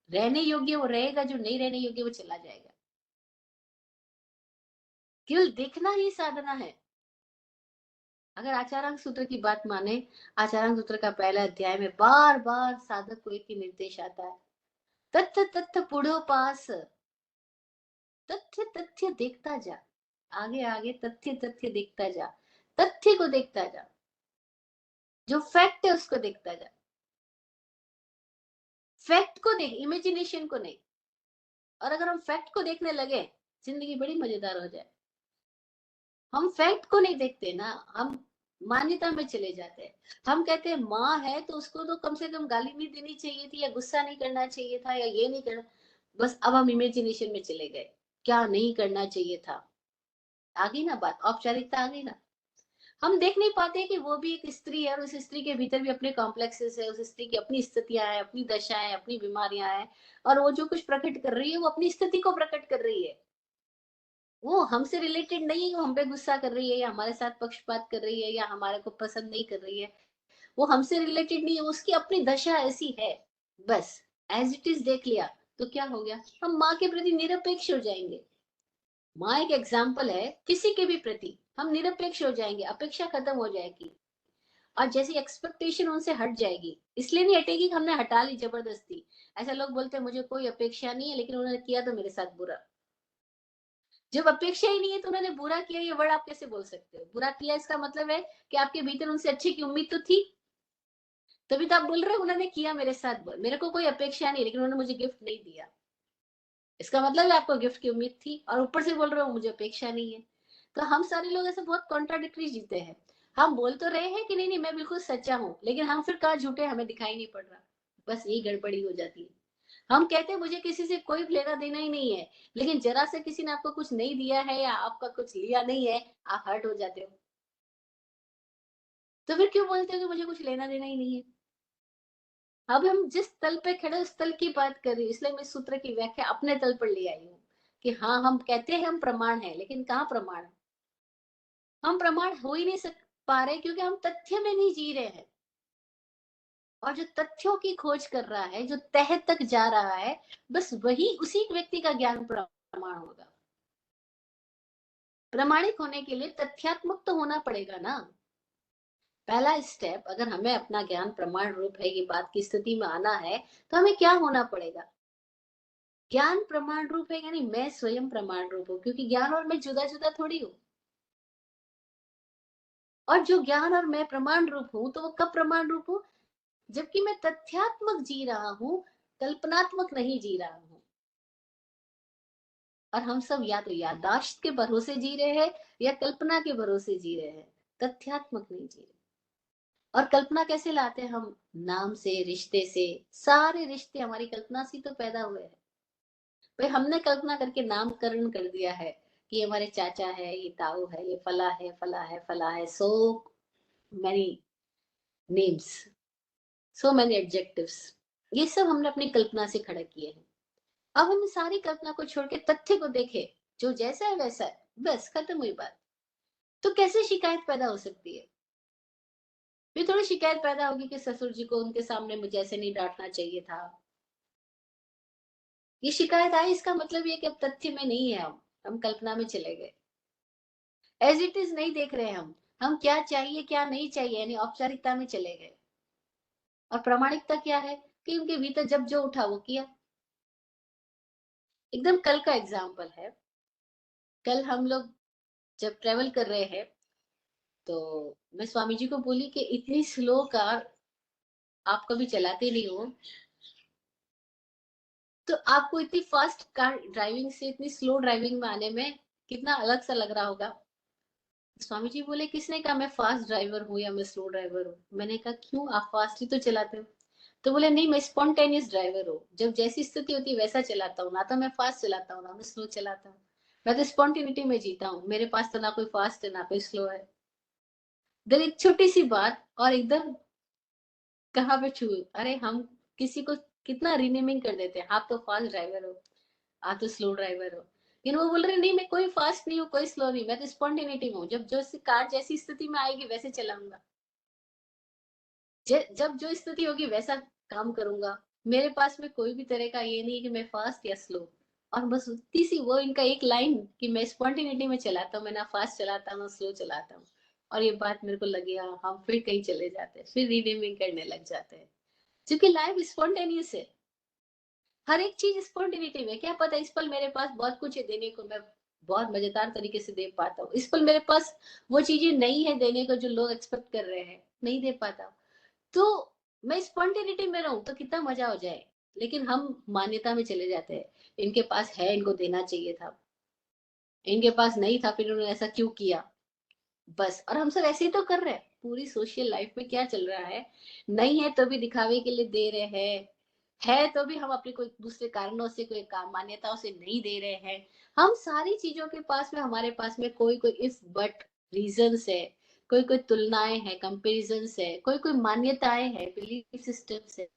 रहने योग्य वो रहेगा, जो नहीं रहने योग्य वो चला जाएगा। केवल देखना ही साधना है। अगर आचारांग सूत्र की बात माने, आचारांग सूत्र का पहला अध्याय में बार बार साधक को एक ही निर्देश आता है, तथ्य तथ्य पुढ़ो पास, तथ्य तथ्य देखता जा, आगे आगे तथ्य तथ्य देखता जा, तथ्य को देखता जा, जो फैक्ट है उसको देखता जा। फैक्ट को देख, इमेजिनेशन को नहीं। और अगर हम फैक्ट को देखने लगे, जिंदगी बड़ी मजेदार हो जाए। हम फैक्ट को नहीं देखते ना, हम मान्यता में चले जाते हैं। हम कहते हैं माँ है तो उसको तो कम से कम गाली नहीं देनी चाहिए थी, या गुस्सा नहीं करना चाहिए था, या ये नहीं करना। बस अब हम इमेजिनेशन में चले गए, क्या नहीं करना चाहिए था। आ गई ना बात, औपचारिकता आ गई ना। हम देख नहीं पाते कि वो भी एक स्त्री है, और उस स्त्री के भीतर भी अपने कॉम्प्लेक्सेस है, उस स्त्री की अपनी स्थितियां हैं, अपनी दशाएं, अपनी बीमारियां हैं। और वो जो कुछ प्रकट कर रही है वो अपनी स्थिति को प्रकट कर रही है। वो हमसे रिलेटेड नहीं है, वो हम पे गुस्सा कर रही है या हमारे साथ पक्षपात कर रही है या हमारे को पसंद नहीं कर रही है। वो हमसे रिलेटेड नहीं है, उसकी अपनी दशा ऐसी है। बस एज इट इज देख लिया तो क्या हो गया, हम माँ के प्रति निरपेक्ष हो जाएंगे। माँ एक एग्जाम्पल है किसी के भी प्रति। हम निरपेक्ष हो जाएंगे, अपेक्षा खत्म हो जाएगी और जैसी एक्सपेक्टेशन उनसे हट जाएगी। इसलिए नहीं हटेगी कि हमने हटा ली जबरदस्ती। ऐसा लोग बोलते हैं मुझे कोई अपेक्षा नहीं है, लेकिन उन्होंने किया तो मेरे साथ बुरा। जब अपेक्षा ही नहीं है तो उन्होंने बुरा किया, ये वर्ड आप कैसे बोल सकते हो? बुरा किया इसका मतलब है कि आपके भीतर उनसे अच्छे की उम्मीद तो थी, तभी तो आप बोल रहे हो उन्होंने किया मेरे साथ। मेरे को कोई अपेक्षा नहीं, लेकिन उन्होंने मुझे गिफ्ट नहीं दिया, इसका मतलब है आपको गिफ्ट की उम्मीद थी और ऊपर से बोल रहे हो मुझे अपेक्षा नहीं है। तो हम सारे लोग ऐसे बहुत कॉन्ट्राडिक्टरी जीते हैं। हम बोल तो रहे हैं कि नहीं नहीं मैं बिल्कुल सच्चा हूँ, लेकिन हम फिर कहाँ झूठे हमें दिखाई नहीं पड़ रहा। बस यही गड़बड़ी हो जाती है। हम कहते हैं मुझे किसी से कोई लेना देना ही नहीं है, लेकिन जरा से किसी ने आपको कुछ नहीं दिया है या आपका कुछ लिया नहीं है, आप हर्ट हो जाते हो। तो फिर क्यों बोलते हो कि मुझे कुछ लेना देना ही नहीं है? अब हम जिस तल पे खड़े उस तल की बात कर रही हूँ, इसलिए मैं इस सूत्र की व्याख्या अपने तल पर ले आई हूँ कि हाँ हम कहते हैं हम प्रमाण है, लेकिन कहाँ प्रमाण है? हम प्रमाण हो ही नहीं सक पा रहे क्योंकि हम तथ्य में नहीं जी रहे हैं। और जो तथ्यों की खोज कर रहा है, जो तह तक जा रहा है, बस वही उसी व्यक्ति का ज्ञान प्रमाण होगा। प्रमाणिक होने के लिए तथ्यात्मक तो होना पड़ेगा ना। पहला स्टेप, अगर हमें अपना ज्ञान प्रमाण रूप है ये बात की स्थिति में आना है, तो हमें क्या होना पड़ेगा? ज्ञान प्रमाण रूप है यानी मैं स्वयं प्रमाण रूप हूं, क्योंकि ज्ञान और मैं जुदा जुदा थोड़ी हूं। और जो ज्ञान और मैं प्रमाण रूप हूं, तो वो कब प्रमाण रूप हूं? जबकि मैं तथ्यात्मक जी रहा हूं, कल्पनात्मक नहीं जी रहा हूं। और हम सब या तो याददाश्त के भरोसे जी रहे हैं या कल्पना के भरोसे जी रहे हैं, तथ्यात्मक नहीं जी रहे। और कल्पना कैसे लाते हैं हम? नाम से, रिश्ते से। सारे रिश्ते हमारी कल्पना से तो पैदा हुए हैं। भाई हमने कल्पना करके नामकरण कर दिया है कि ये हमारे चाचा है, ये ताऊ है, ये फला है, फला है, फला है। So many names, so many adjectives, ये सब हमने अपनी कल्पना से खड़ा किए हैं। अब हम सारी कल्पना को छोड़ के तथ्य को देखें, जो जैसा है वैसा है, बस खत्म हुई बात। तो कैसे शिकायत पैदा हो सकती है? फिर थोड़ी शिकायत पैदा होगी कि ससुर जी को उनके सामने मुझे ऐसे नहीं डांटना चाहिए था। ये शिकायत आई, इसका मतलब ये कि अब तथ्य में नहीं है, हम कल्पना में चले गए। एज इट इज नहीं देख रहे हम क्या चाहिए क्या नहीं चाहिए, यानी औपचारिकता में चले गए। और प्रामाणिकता क्या है? कि उनके भीतर जब जो उठा वो किया। एकदम कल का एग्जाम्पल है। कल हम लोग जब ट्रेवल कर रहे हैं, तो मैं स्वामी जी को बोली कि इतनी स्लो कार आप कभी चलाते नहीं हो, तो आपको इतनी फास्ट कार ड्राइविंग से इतनी स्लो ड्राइविंग में आने में कितना अलग सा लग रहा होगा। स्वामी जी बोले किसने कहा मैं फास्ट ड्राइवर हूँ या मैं स्लो ड्राइवर हूँ? मैंने कहा क्यों, आप फास्ट ही तो चलाते हो। तो बोले नहीं मैं स्पॉन्टेनियस ड्राइवर हूँ, जब जैसी स्थिति होती है वैसा चलाता हूँ, ना तो मैं फास्ट चलाता हूँ ना मैं स्लो चलाता हूँ। मैं तो स्पॉन्टेनिटी में जीता हूँ, मेरे पास तो ना कोई फास्ट है ना कोई स्लो है। देन एक छोटी सी बात और एकदम कहाँ पे छू, अरे हम किसी को कितना रीनेमिंग कर देते हैं, आप तो फास्ट ड्राइवर हो, आप तो स्लो ड्राइवर हो। लेकिन वो बोल रहे नहीं मैं कोई फास्ट नहीं हूँ कोई स्लो नहीं, मैं तो स्पॉन्टेनिटी में हूँ, जब जो कार जैसी स्थिति में आएगी वैसे चलाऊंगा, जब जो स्थिति होगी वैसा काम करूंगा। मेरे पास में कोई भी तरह का ये नहीं कि मैं फास्ट या स्लो। और बस उतनी सी वो इनका एक लाइन कि मैं स्पॉन्टेनिटी में चलाता हूँ, मैं ना फास्ट चलाता हूँ ना स्लो चलाता हूँ। और ये बात मेरे को लगी, हाँ हम फिर कहीं चले जाते हैं, फिर रीनेमिंग करने लग जाते हैं। क्योंकि लाइफ स्पॉन्टेनियस है, हर एक चीज स्पॉन्टेनिटी में। क्या पता इस पल मेरे पास बहुत कुछ है देने को, मैं बहुत मजेदार तरीके से दे पाता हूँ, इस पल मेरे पास वो चीजें नहीं है देने को जो लोग एक्सपेक्ट कर रहे हैं, नहीं दे पाता। तो मैं स्पॉन्टेनिटी में रहूं तो कितना मजा हो जाए। लेकिन हम मान्यता में चले जाते हैं, इनके पास है इनको देना चाहिए था, इनके पास नहीं था फिर उन्होंने ऐसा क्यों किया। बस, और हम सब ऐसे ही तो कर रहे हैं। पूरी सोशल लाइफ में क्या चल रहा है, नहीं है तो भी दिखावे के लिए दे रहे हैं, है तो भी हम अपने कोई दूसरे कारणों से कोई काम मान्यताओं से नहीं दे रहे हैं। हम सारी चीजों के पास में हमारे पास में कोई कोई इफ बट रीजंस है, कोई कोई तुलनाएं हैं, कंपेरिजन्स है, कोई कोई मान्यताएं हैं, बिलीफ सिस्टम्स है।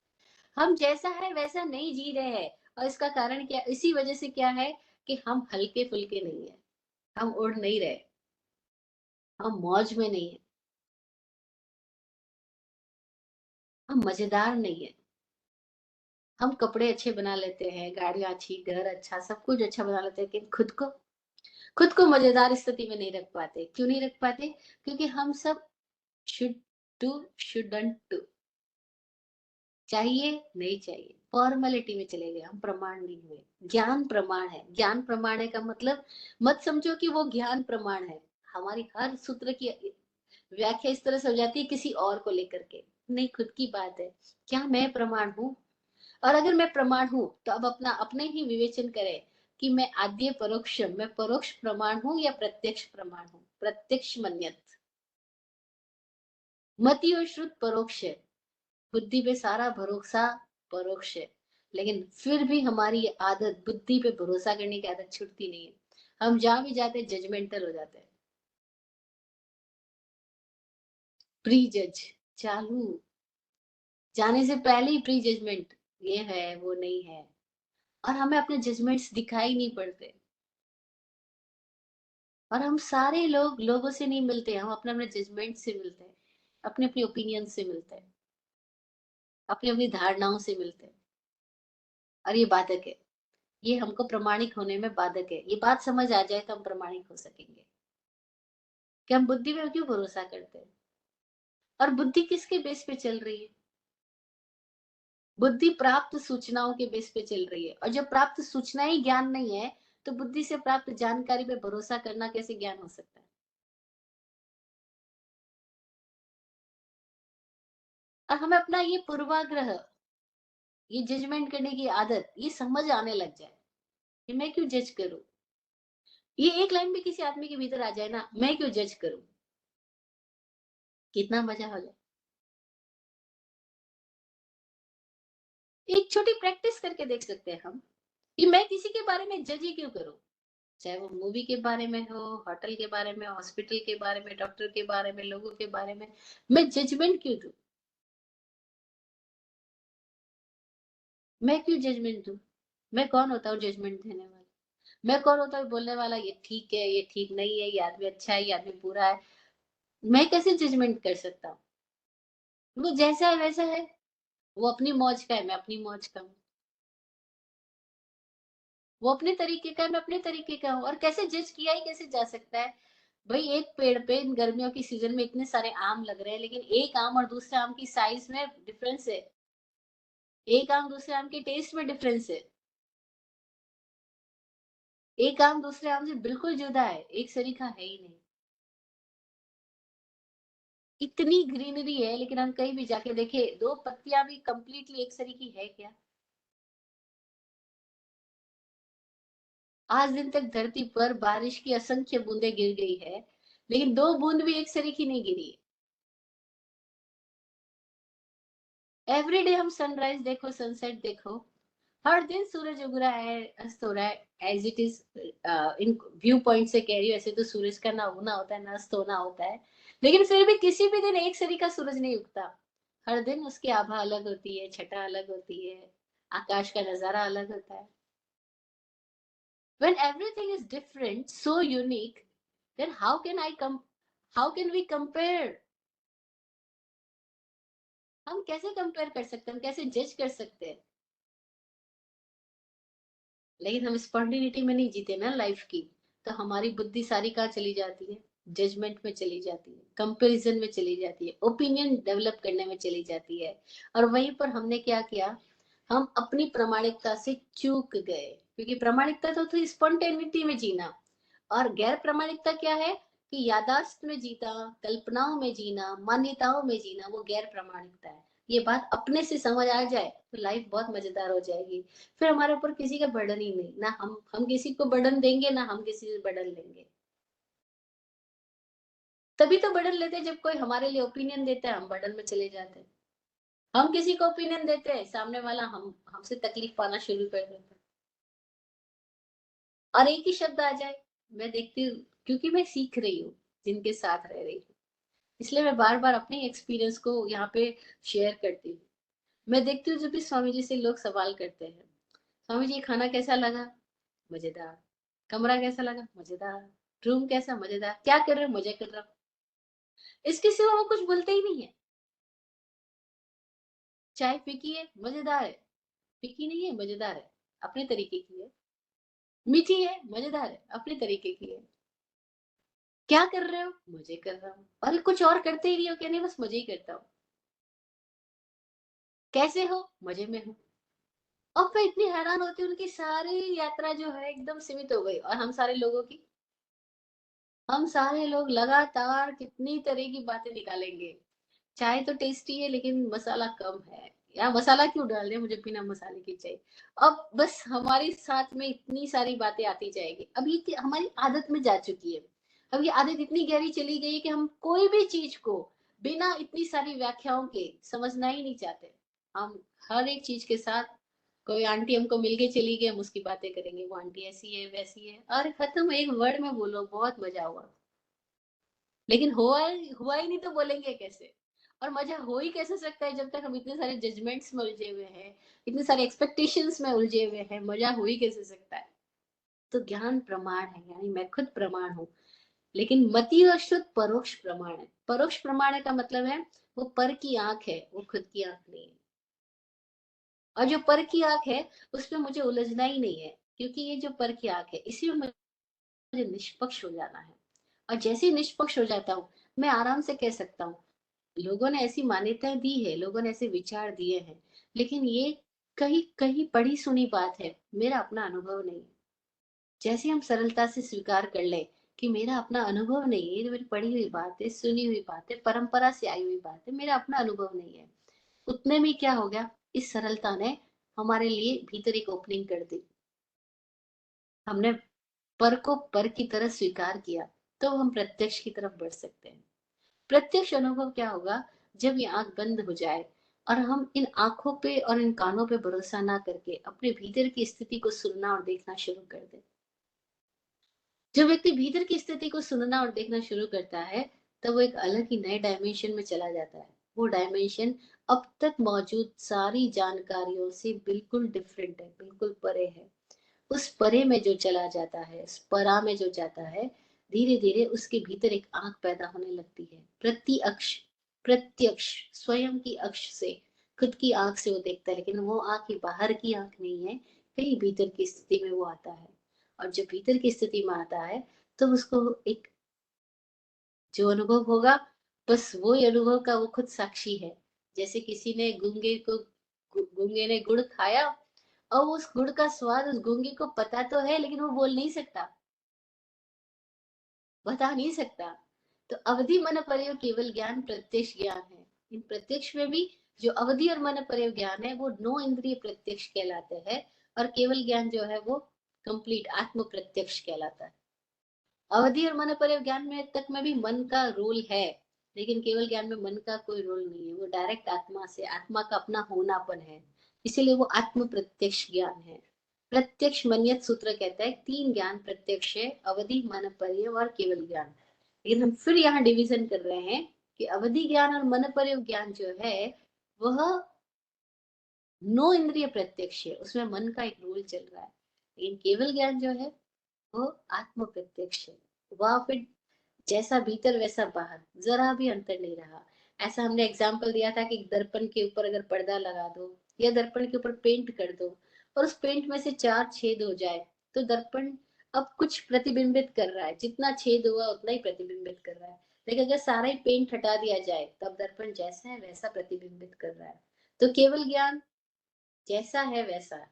हम जैसा है वैसा नहीं जी रहे हैं। और इसका कारण क्या, इसी वजह से क्या है कि हम हल्के फुल्के नहीं है, हम उड़ नहीं रहे, हम मौज में नहीं है, हम मजेदार नहीं है। हम कपड़े अच्छे बना लेते हैं, गाड़ियां अच्छी, घर अच्छा, सब कुछ अच्छा बना लेते हैं, लेकिन खुद को मजेदार स्थिति में नहीं रख पाते। क्यों नहीं रख पाते? क्योंकि हम सब शुड टू शुडंट टू, चाहिए नहीं चाहिए, फॉर्मेलिटी में चले गए हम, प्रमाण नहीं हुए। ज्ञान प्रमाण है। ज्ञान प्रमाण है का मतलब मत समझो कि वो ज्ञान प्रमाण है। हमारी हर सूत्र की व्याख्या इस तरह से हो जाती है किसी और को लेकर के, नहीं, खुद की बात है। क्या मैं प्रमाण हूं? और अगर मैं प्रमाण हूं तो अब अपना अपने ही विवेचन करें कि मैं आद्य परोक्ष, मैं परोक्ष प्रमाण हूं या प्रत्यक्ष प्रमाण हूं? प्रत्यक्ष मन्यत। मति और श्रुत परोक्ष है, बुद्धि पे सारा भरोसा परोक्ष है। लेकिन फिर भी हमारी ये आदत, बुद्धि पे भरोसा करने की आदत छूटती नहीं है। हम जहां भी जाते जजमेंटल हो जाते हैं, प्री जज चालू, जाने से पहले ही प्री जजमेंट, ये है वो नहीं है। और हमें अपने जजमेंट्स दिखाई नहीं पड़ते। और हम सारे लोग लोगों से नहीं मिलते, हम अपने अपने जजमेंट से मिलते हैं, अपने अपने ओपिनियन से मिलते हैं, अपनी अपनी धारणाओं से मिलते हैं। और ये बाधक है, ये हमको प्रमाणिक होने में बाधक है। ये बात समझ आ जाए तो हम प्रमाणिक हो सकेंगे कि हम बुद्धि में क्यों भरोसा करते हैं। और बुद्धि किसके बेस पे चल रही है? बुद्धि प्राप्त सूचनाओं के बेस पे चल रही है। और जब प्राप्त सूचना ही ज्ञान नहीं है तो बुद्धि से प्राप्त जानकारी पे भरोसा करना कैसे ज्ञान हो सकता है? और हमें अपना ये पूर्वाग्रह, ये जजमेंट करने की आदत, ये समझ आने लग जाए कि मैं क्यों जज करूं। ये एक लाइन भी किसी आदमी के भीतर आ जाए ना, मैं क्यों जज करूं, कितना मजा हो जाए। एक छोटी प्रैक्टिस करके देख सकते हैं हम कि मैं किसी के बारे में जज ही क्यों करूं। चाहे वो मूवी के बारे में हो, होटल के बारे में, हॉस्पिटल के बारे में, डॉक्टर के बारे में, लोगों के बारे में, मैं जजमेंट क्यों दूं? मैं क्यों जजमेंट दूं? मैं कौन होता हूँ जजमेंट देने वाला? मैं कौन होता हूँ बोलने वाला ये ठीक है, ये ठीक नहीं है, ये आदमी अच्छा है, ये आदमी बुरा है? मैं कैसे जजमेंट कर सकता हूँ? वो जैसा है वैसा है। वो अपनी मौज का है, मैं अपनी मौज का हूँ। वो अपने तरीके का है, मैं अपने तरीके का हूँ। और कैसे जज किया ही कैसे जा सकता है? भाई एक पेड़ पे इन गर्मियों की सीजन में इतने सारे आम लग रहे हैं, लेकिन एक आम और दूसरे आम की साइज में डिफरेंस है। एक आम दूसरे आम के टेस्ट में डिफरेंस है। एक आम दूसरे आम से बिल्कुल जुदा है, एक सरीखा है ही नहीं। इतनी ग्रीनरी है लेकिन हम कहीं भी जाके देखे दो पत्तियां भी कंप्लीटली एक सरीखी है क्या? आज दिन तक धरती पर बारिश की असंख्य बूंदें गिर गई है, लेकिन दो बूंद भी एक सरीखी नहीं गिरी है। एवरीडे हम सनराइज देखो, सनसेट देखो, हर दिन सूरज उग रहा है, अस्त हो रहा है, एज इट इज। इन व्यू पॉइंट से कह रही हूँ, ऐसे तो सूरज का ना उगना होता है ना अस्त होना होता है। लेकिन फिर भी किसी भी दिन एक सरीका सूरज नहीं उगता। हर दिन उसकी आभा अलग होती है, छटा अलग होती है, आकाश का नजारा अलग होता है। When everything is different, so unique, then how can we compare? हम कैसे कंपेयर कर सकते हैं, हम कैसे जज कर सकते हैं? लेकिन हम स्पॉन्टेनिटी में नहीं जीते ना लाइफ की। तो हमारी बुद्धि सारी कहाँ चली जाती है? जजमेंट में चली जाती है, कंपैरिजन में चली जाती है, ओपिनियन डेवलप करने में चली जाती है। और वहीं पर हमने क्या किया? हम अपनी प्रामाणिकता से चूक गए। क्योंकि प्रामाणिकता तो थी स्पॉन्टेनिटी में जीना, और गैर प्रामाणिकता क्या है? कि यादाश्त में जीता, कल्पनाओं में जीना, मान्यताओं में जीना, वो गैर प्रामाणिकता है। ये बात अपने से समझ आ जाए तो लाइफ बहुत मजेदार हो जाएगी। फिर हमारे ऊपर किसी का बर्डन ही नहीं, ना हम किसी को बर्डन देंगे, ना हम किसी से बर्डन लेंगे। तभी तो बर्डन लेते हैं जब कोई हमारे लिए ओपिनियन देता है, हम बर्डन में चले जाते हैं। हम किसी को ओपिनियन देते हैं, सामने वाला हम हमसे तकलीफ पाना शुरू कर देता है। और एक ही शब्द आ जाए, मैं देखती हूँ, क्योंकि मैं सीख रही हूँ, जिनके साथ रह रही हूँ, इसलिए मैं बार बार अपने एक्सपीरियंस को यहाँ पे शेयर करती हूँ। मैं देखती हूँ जब भी स्वामी जी से लोग सवाल करते हैं, स्वामी जी खाना कैसा लगा? मजेदार। कमरा कैसा लगा? मजेदार। रूम कैसा? मजेदार। क्या कर रहे हो? मजे कर रहा हूँ। इसके सिवा वो कुछ बोलते ही नहीं है। चाय फीकी है? मजेदार है। फीकी नहीं है, मजेदार है, अपने तरीके की है। मीठी है, मजेदार है, अपने तरीके की है। क्या कर रहे हो? मजे कर रहा हूँ। अरे कुछ और करते ही नहीं हो क्या? नहीं, बस मजे ही करता हूँ। कैसे हो? मजे में हूँ। और मैं इतनी हैरान होती हूँ, उनकी सारी यात्रा जो है एकदम सीमित हो गई, और हम सारे लोगों की, हम सारे लोग लगातार कितनी तरह की बातें निकालेंगे। चाय तो टेस्टी है लेकिन मसाला कम है, या मसाला क्यों डाल रहे हैं, मुझे बिना मसाले की चाहिए। अब बस हमारी साथ में इतनी सारी बातें आती जाएगी, अब ये हमारी आदत में जा चुकी है। अब ये आदत इतनी गहरी चली गई है कि हम कोई भी चीज को बिना इतनी सारी व्याख्याओं के समझना ही नहीं चाहते। हम हर एक चीज के साथ, कोई आंटी हमको मिल के चली गई, हम उसकी बातें करेंगे, वो आंटी ऐसी है वैसी है, और खत्म, एक वर्ड में बोलो बहुत मजा हुआ। लेकिन हुआ ही नहीं तो बोलेंगे कैसे? और मजा हो ही कैसे सकता है जब तक हम इतने सारे जजमेंट्स में उलझे हुए हैं, इतने सारे एक्सपेक्टेशंस में उलझे हुए हैं, मजा हो ही कैसे सकता है? तो ज्ञान प्रमाण है, यानी मैं खुद प्रमाण हूँ। लेकिन मति और शुद्ध परोक्ष प्रमाण है। परोक्ष प्रमाण का मतलब है वो पर की आंख है, वो खुद की आंख नहीं है। और जो पर की आंख है उसमें मुझे उलझना ही नहीं है, क्योंकि ये जो पर की आंख है इसी में मुझे निष्पक्ष हो जाना है। और जैसे ही निष्पक्ष हो जाता हूँ, मैं आराम से कह सकता हूँ, लोगों ने ऐसी मान्यताएं दी है, लोगों ने ऐसे विचार दिए हैं, लेकिन ये कहीं कहीं पढ़ी सुनी बात है, मेरा अपना अनुभव नहीं है। जैसे हम सरलता से स्वीकार कर लें कि मेरा अपना अनुभव नहीं है, ये तो मेरी पढ़ी हुई बात है, सुनी हुई बात है, परंपरा से आई हुई बात है, मेरा अपना अनुभव नहीं है, उतने में क्या हो गया, इस सरलता ने हमारे लिए भीतर एक ओपनिंग कर दी। हमने पर को पर की तरह स्वीकार किया, तो हम प्रत्यक्ष की तरफ बढ़ सकते हैं। प्रत्यक्ष अनुभव क्या होगा? जब ये आंख बंद हो जाए और हम इन आंखों पे और इन कानों पे भरोसा ना करके अपने भीतर की स्थिति को सुनना और देखना शुरू कर दे। जब व्यक्ति भीतर की स्थिति को सुनना और देखना शुरू करता है, तब वो एक अलग ही नए डायमेंशन में चला जाता है। वो डायमेंशन अब तक मौजूद सारी जानकारियों से बिल्कुल डिफरेंट है, बिल्कुल परे है। उस परे में जो चला जाता है, उस परा में जो जाता है, धीरे धीरे उसके भीतर एक आंख पैदा होने लगती है। प्रत्यक्ष स्वयं की अक्ष से, खुद की आंख से वो देखता है, लेकिन वो आंख ही बाहर की आंख नहीं है, कहीं भीतर की स्थिति में वो आता है। और जब भीतर की स्थिति में आता है, तो उसको एक जो अनुभव होगा, बस वो ही अनुभव का वो खुद साक्षी है। जैसे किसी ने गूंगे ने गुड़ खाया, और उस गुड़ का स्वाद उस गूंगे को पता तो है, लेकिन वो बोल नहीं सकता, बता नहीं सकता। तो अवधि मन पर्यो केवल ज्ञान प्रत्यक्ष ज्ञान है। इन प्रत्यक्ष में भी जो अवधि और मन पर्यो ज्ञान है वो नो इंद्रिय प्रत्यक्ष कहलाते हैं, और केवल ज्ञान जो है वो कंप्लीट आत्म प्रत्यक्ष कहलाता है। अवधि और मन पर्य ज्ञान में तक में भी मन का रोल है, लेकिन केवल ज्ञान में मन का कोई रोल नहीं है, वो डायरेक्ट आत्मा से, आत्मा का अपना होनापन है। इसीलिए वो आत्म प्रत्यक्ष ज्ञान है। प्रत्यक्ष मन्यत सूत्र कहता है तीन ज्ञान प्रत्यक्ष है, अवधि मन पर्य और केवल ज्ञान। लेकिन हम फिर यहाँ डिवीजन कर रहे हैं कि अवधि ज्ञान और मन पर्य ज्ञान जो है वह नो इंद्रिय प्रत्यक्ष है, उसमें मन का एक रोल चल रहा है। लेकिन केवल ज्ञान जो है वो आत्म प्रत्यक्ष है। वह फिर जैसा भीतर वैसा बाहर, जरा भी अंतर नहीं रहा। ऐसा हमने एग्जाम्पल दिया था कि दर्पण के ऊपर अगर पर्दा लगा दो, या दर्पण के ऊपर पेंट कर दो, और उस पेंट में से चार छेद हो जाए, तो दर्पण अब कुछ प्रतिबिंबित कर रहा है, जितना छेद हुआ उतना ही प्रतिबिंबित कर रहा है। लेकिन अगर सारा ही पेंट हटा दिया जाए, तब दर्पण जैसा है वैसा प्रतिबिंबित कर रहा है। तो केवल ज्ञान जैसा है वैसा,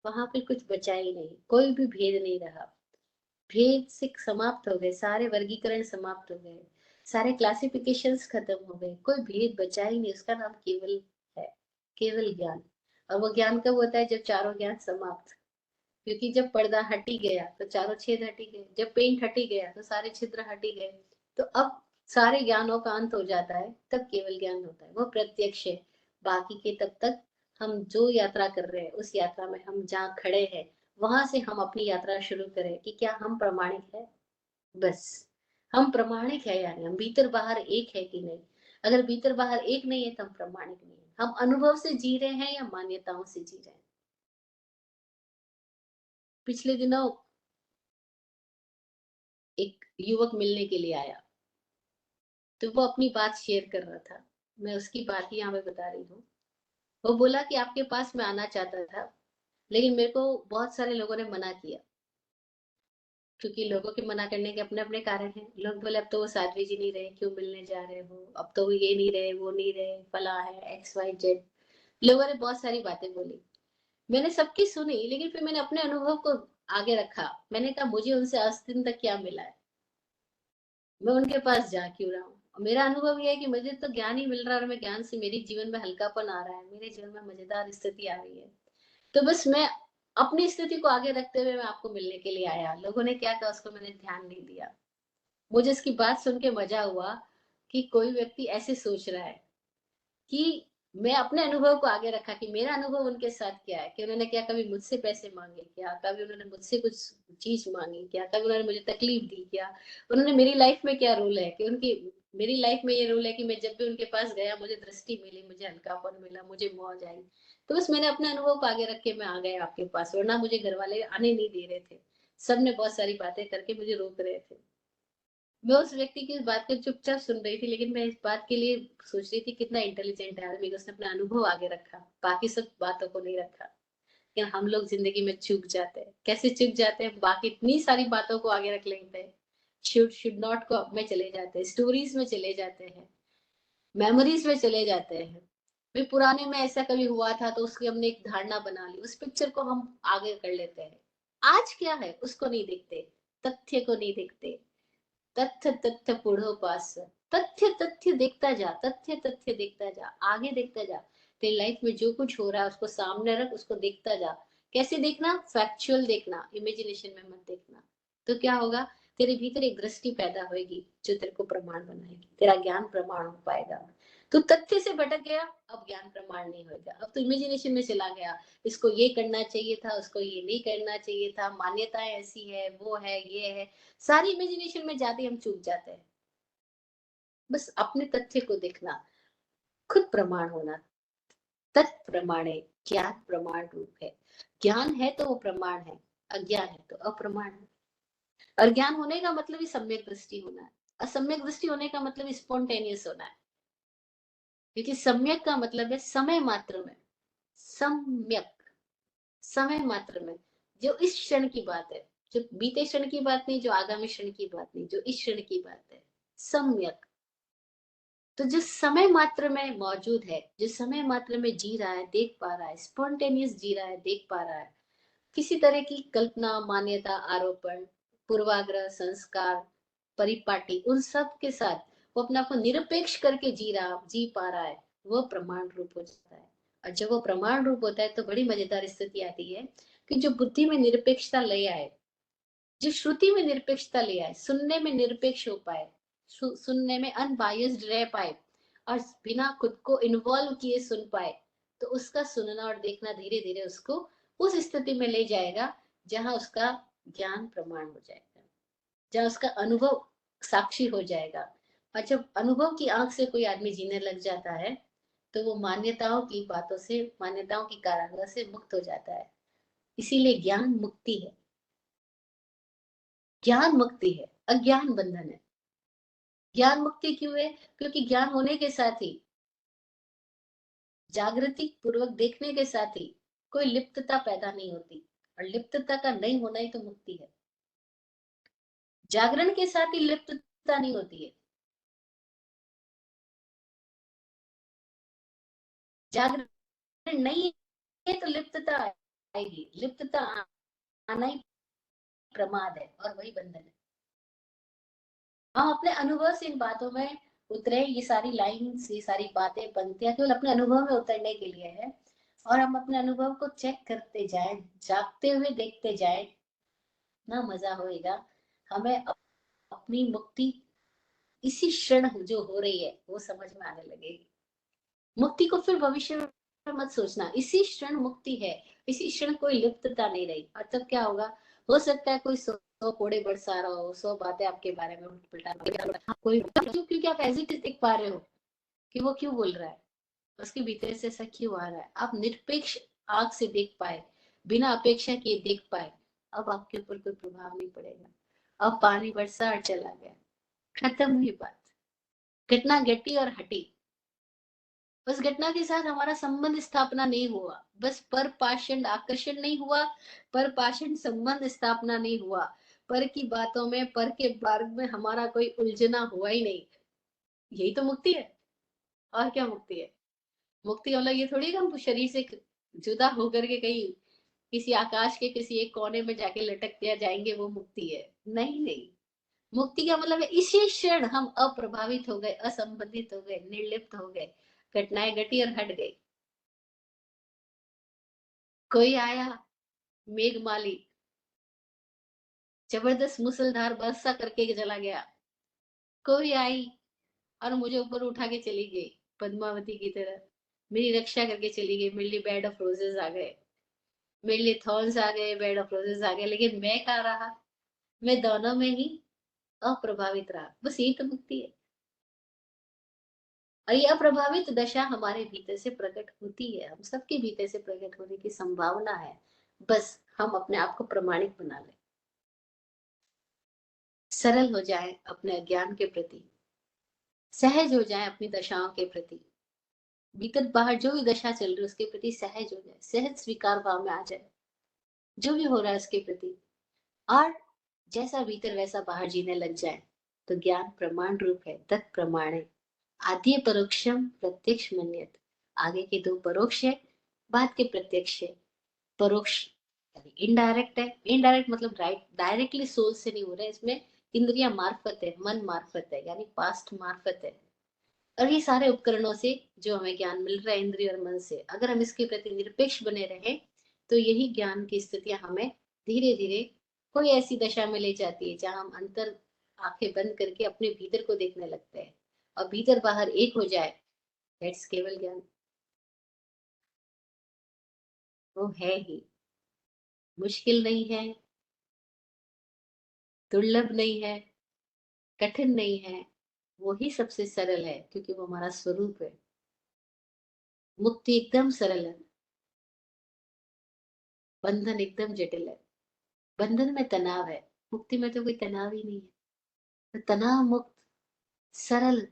वहां पे कुछ बचा ही नहीं, कोई भी भेद नहीं रहा। भेद से समाप्त हो गए, सारे वर्गीकरण समाप्त हो गए, सारे क्लासिफिकेशंस खत्म हो गए, कोई भेद बचा ही नहीं, उसका नाम केवल है, केवल ज्ञान। और वो ज्ञान कब होता है? जब चारों ज्ञान समाप्त, क्योंकि जब पर्दा हट ही गया तो चारों छेद हट ही गए, जब पेंट हट ही गया तो सारे छिद्र हट ही गए। तो अब सारे ज्ञानों का अंत हो जाता है, तब केवल ज्ञान होता है, वो प्रत्यक्ष है। बाकी के तब तक हम जो यात्रा कर रहे हैं, उस यात्रा में हम जहाँ खड़े हैं, वहां से हम अपनी यात्रा शुरू करें कि क्या हम प्रामाणिक है। बस, हम प्रामाणिक है, यानी हम भीतर बाहर एक है कि नहीं। अगर भीतर बाहर एक नहीं है तो हम प्रामाणिक नहीं है। हम अनुभव से जी रहे हैं या मान्यताओं से जी रहे हैं। पिछले दिनों एक युवक मिलने के लिए आया, तो वो अपनी बात शेयर कर रहा था, मैं उसकी बात ही यहाँ पे बता रही हूँ। वो बोला कि आपके पास मैं आना चाहता था, लेकिन मेरे को बहुत सारे लोगों ने मना किया। क्योंकि लोगों के मना करने के अपने अपने कारण हैं। लोग बोले अब तो वो साध्वी जी नहीं रहे, क्यों मिलने जा रहे हो, अब तो वो ये नहीं रहे, वो नहीं रहे, फला है, एक्स वाई जेड। लोगों ने बहुत सारी बातें बोली, मैंने सबकी सुनी, लेकिन फिर मैंने अपने अनुभव को आगे रखा। मैंने कहा मुझे उनसे आज दिन तक क्या मिला है, मैं उनके पास जा क्यों रहा हूँ। मेरा अनुभव यह है कि मुझे तो ज्ञान ही मिल रहा है, और मैं ज्ञान से मेरे जीवन में हल्कापन आ रहा है, मेरे जीवन में मजेदार स्थिति आ रही है। तो बस मैं अपनी स्थिति को आगे रखते हुए मैं आपको मिलने के लिए आया। लोगों ने क्या कहा उसको मैंने ध्यान नहीं दिया। मुझे इसकी बात सुन के मजा हुआ कि कोई व्यक्ति ऐसे सोच रहा है, कि मैं अपने अनुभव को आगे रखा कि मेरा अनुभव उनके साथ क्या है, कि उन्होंने क्या कभी मुझसे पैसे मांगे क्या, कभी उन्होंने मुझसे कुछ चीज मांगी क्या, कभी उन्होंने मुझे तकलीफ दी क्या, उन्होंने मेरी लाइफ में क्या रोल है, कि उनकी मेरी लाइफ में ये रोल है कि मैं जब भी उनके पास गया मुझे दृष्टि मिली, मुझे हल्कापन मिला, मुझे मौज आई। तो बस मैंने अपने अनुभव को आगे रख के मैं आ गया आपके पास, वरना मुझे घर वाले आने नहीं दे रहे थे। सबने बहुत सारी बातें करके मुझे रोक रहे थे। मैं उस व्यक्ति की इस बात को चुपचाप सुन रही थी, लेकिन मैं इस बात के लिए सोच रही थी कितना इंटेलिजेंट है आदमी, उसने अपना अनुभव आगे रखा, बाकी सब बातों को नहीं रखा। लेकिन हम लोग जिंदगी में चूक जाते हैं। कैसे चूक जाते हैं, बाकी इतनी सारी बातों को आगे रख लेते हैं, शुड नॉट को में चले जाते हैं, स्टोरीज में चले जाते हैं, मेमोरीज में चले जाते हैं। फिर पुराने में ऐसा कभी हुआ था तो उसकी हमने एक धारणा बना ली, उस पिक्चर को हम आगे कर लेते हैं। आज क्या है उसको नहीं देखते, तथ्य को नहीं देखते। तथ्य तथ्य पुढ़ो पास, तथ्य तथ्य देखता जा, तथ्य तथ्य देखता जा, आगे देखता जा। तेरी लाइफ में जो कुछ हो रहा है उसको सामने रख, उसको देखता जा। कैसे देखना, फैक्चुअल देखना, इमेजिनेशन में मत देखना। तो क्या होगा, तेरे भीतर एक दृष्टि पैदा होगी जो तेरे को प्रमाण बनाएगी, तेरा ज्ञान प्रमाण हो पाएगा। तो तथ्य से भटक गया, अब ज्ञान प्रमाण नहीं होगा, अब तो इमेजिनेशन में चला गया। इसको ये करना चाहिए था, उसको ये नहीं करना चाहिए था, मान्यताएं ऐसी है, वो है, ये है, सारी इमेजिनेशन में जाते हम चूक जाते हैं। बस अपने तथ्य को देखना, खुद प्रमाण होना। तत्प्रमाणे, ज्ञान प्रमाण रूप है। ज्ञान है तो वो प्रमाण है, अज्ञान है तो अप्रमाण है। और ज्ञान होने का मतलब ही सम्यक दृष्टि होना है, असम्यक दृष्टि होने का मतलब स्पॉन्टेनियस होना है। क्योंकि सम्यक का मतलब है समय मात्र में, सम्यक, समय मात्र में, जो इस क्षण की बात है, जो बीते क्षण की बात नहीं, जो आगामी क्षण की बात नहीं, जो इस क्षण की बात है, सम्यक। तो जो समय मात्र में मौजूद है, जो समय मात्र में जी रहा है, देख पा रहा है, स्पॉन्टेनियस जी रहा है, देख पा रहा है, किसी तरह की कल्पना, मान्यता, आरोपण, पूर्वाग्रह, संस्कार, परिपाटी, उन सब के साथ वो अपने आप को निरपेक्ष करके जी पा रहा है, वो प्रमाण रूप हो जाता है। और जब वो प्रमाण रूप होता है तो बड़ी मजेदार स्थिति आती है, कि जो बुद्धि में निरपेक्षता ले आए, जो श्रुति में निरपेक्षता ले आए, सुनने में निरपेक्ष हो पाए, सुनने में अनबायस्ड रह पाए, और बिना खुद को इन्वॉल्व किए सुन पाए, तो उसका सुनना और देखना धीरे धीरे उसको उस स्थिति में ले जाएगा जहां उसका ज्ञान प्रमाण हो जाएगा, जहां उसका अनुभव साक्षी हो जाएगा। और जब अनुभव की आंख से कोई आदमी जीने लग जाता है, तो वो मान्यताओं की बातों से, मान्यताओं की कारागार से मुक्त हो जाता है। इसीलिए ज्ञान मुक्ति है, ज्ञान मुक्ति है, अज्ञान बंधन है। ज्ञान मुक्ति क्यों है, क्योंकि ज्ञान होने के साथ ही, जागृति पूर्वक देखने के साथ ही कोई लिप्तता पैदा नहीं होती, और लिप्तता का नहीं होना ही तो मुक्ति है। जागरण के साथ ही लिप्तता नहीं होती है, जागरण नहीं है तो लिप्तता आएगी, लिप्तता आना ही प्रमाद है और वही बंधन है। हम अपने अनुभव से इन बातों में उतरे, ये सारी लाइन्स, ये सारी बातें पंक्तियां केवल अपने अनुभव में उतरने के लिए है। और हम अपने अनुभव को चेक करते जाएं, जागते हुए देखते जाएं, ना मजा होएगा। हमें अपनी मुक्ति इसी क्षण जो हो रही है वो समझ में आने लगेगी। मुक्ति को फिर भविष्य में मत सोचना, इसी क्षण मुक्ति है, इसी क्षण कोई लिप्तता नहीं रही। और तब क्या होगा, हो सकता है कोई 100 कोड़े बरसा रहा हो, 100 बातें आपके बारे में उल्टा कोई, क्योंकि आप ऐसे देख पा रहे हो कि वो क्यों बोल रहा है, उसके भीतर से ऐसा क्यों आ रहा है, आप निरपेक्ष आंख से देख पाए, बिना अपेक्षा किए देख पाए, अब आपके ऊपर कोई प्रभाव नहीं पड़ेगा। अब पानी बरसा और चला गया, खत्म हुई बात, घटना घटी और हटी। उस घटना के साथ हमारा संबंध स्थापना नहीं हुआ, बस पर पाषण आकर्षण नहीं हुआ, पर पाषण संबंध स्थापना नहीं हुआ, पर की बातों में, पर के मार्ग में हमारा कोई उलझना हुआ ही नहीं। यही तो मुक्ति है। और क्या मुक्ति है? मुक्ति मतलब ये थोड़ी कि हम शरीर से जुदा होकर के कहीं किसी आकाश के किसी एक कोने में जाके लटक दिया जाएंगे, वो मुक्ति है? नहीं नहीं। मुक्ति का मतलब है इसी क्षण हम अप्रभावित हो गए, असंबंधित हो गए, निर्लिप्त हो गए, घटनाएं घटी और हट गई। कोई आया मेघमाली, जबरदस्त मूसलधार वर्षा करके चला गया। कोई आई और मुझे ऊपर उठा के चली गई, पद्मावती की तरह मेरी रक्षा करके चली गई। मेरे लिए बेड ऑफ रोजेस आ गए, मेरे लिए थॉर्न्स आ गए, बेड ऑफ रोजेस आ गए, लेकिन मैं कहाँ रहा? मैं दोनों में ही अप्रभावित रहा। बस यही तो मुक्ति है। और ये अप्रभावित दशा हमारे भीतर से प्रकट होती है, हम सबके भीतर से प्रकट होने की संभावना है। बस हम अपने आप को प्रमाणिक बना लें, सरल हो जाए अपने अज्ञान के प्रति, सहज हो जाए अपनी दशाओं के प्रति, भीतर बाहर जो भी दशा चल रही है उसके प्रति सहज हो जाए, सहज स्वीकार भाव में आ जाए जो भी हो रहा है उसके प्रति। और जैसा भीतर वैसा बाहर जीने लग जाए तो ज्ञान प्रमाण रूप है, तत्प्रमाणे आद्य परोक्षम प्रत्यक्ष मन्यत। आगे के दो परोक्ष है, बाद के प्रत्यक्ष है। परोक्ष इनडायरेक्ट है, इनडायरेक्ट मतलब डायरेक्टली सोल से नहीं हो रहा है, इसमें इंद्रिया मार्फत है, मन मार्फत है, यानी पास्ट मार्फत है। और ये सारे उपकरणों से जो हमें ज्ञान मिल रहा है इंद्रिय और मन से, अगर हम इसके प्रति निरपेक्ष बने रहे तो यही ज्ञान की स्थितियां हमें धीरे धीरे कोई ऐसी दशा में ले जाती है जहां हम अंतर आंखें बंद करके अपने भीतर को देखने लगते हैं और भीतर बाहर एक हो जाए। दैट्स केवल ज्ञान। वो है ही, मुश्किल नहीं है, दुर्लभ नहीं है, कठिन नहीं है, वो ही सबसे सरल है क्योंकि वो हमारा स्वरूप है। मुक्ति एकदम सरल है, बंधन एकदम जटिल है। बंधन में तनाव है, मुक्ति में तो कोई तनाव ही नहीं है। तो तनाव मुक्त सरल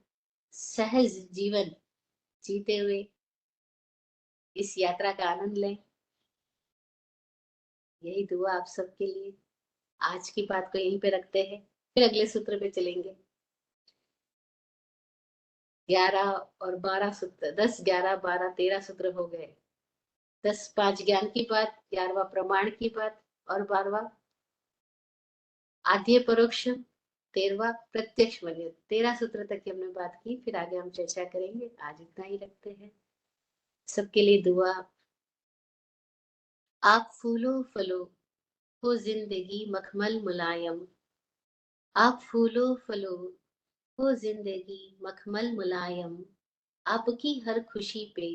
सहज जीवन जीते हुए इस यात्रा का आनंद लें, यही दुआ आप सबके लिए। आज की बात को यहीं पे रखते हैं, फिर अगले सूत्र पे चलेंगे। 11 और 12 सूत्र, 10, 11, 12, 13 सूत्र हो गए। 10, 5 ज्ञान की बात, 11वां प्रमाण की बात और 12वां आद्य परोक्ष, 13वां प्रत्यक्ष बने। 13 सूत्र तक की हमने बात की, फिर आगे हम चर्चा करेंगे। आज इतना ही रखते हैं। सबके लिए दुआ। आप फूलो फलो हो जिंदगी मखमल मुलायम। आप फूलो फलो हो जिंदगी मखमल मुलायम। आपकी हर खुशी पे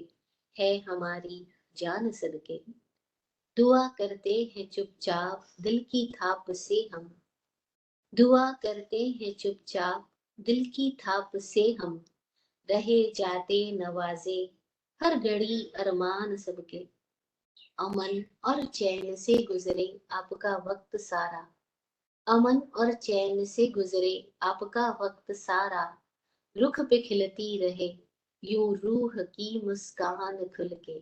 है हमारी जान सदके। दुआ करते हैं चुपचाप दिल की थाप से हम। दुआ करते हैं चुपचाप दिल की थाप से हम। रहे जाते नवाजे हर घड़ी अरमान सबके। अमन और चैन से गुजरे आपका वक्त सारा। अमन और चैन से गुजरे आपका वक्त सारा। रुख पे खिलती रहे यूं रूह की मुस्कान खुल के।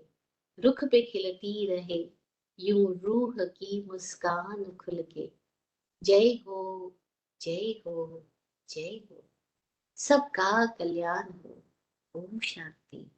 रुख पे खिलती रहे यूं रूह की मुस्कान खुल के। जय हो, जय हो, जय हो। सबका कल्याण हो। Om Shanti.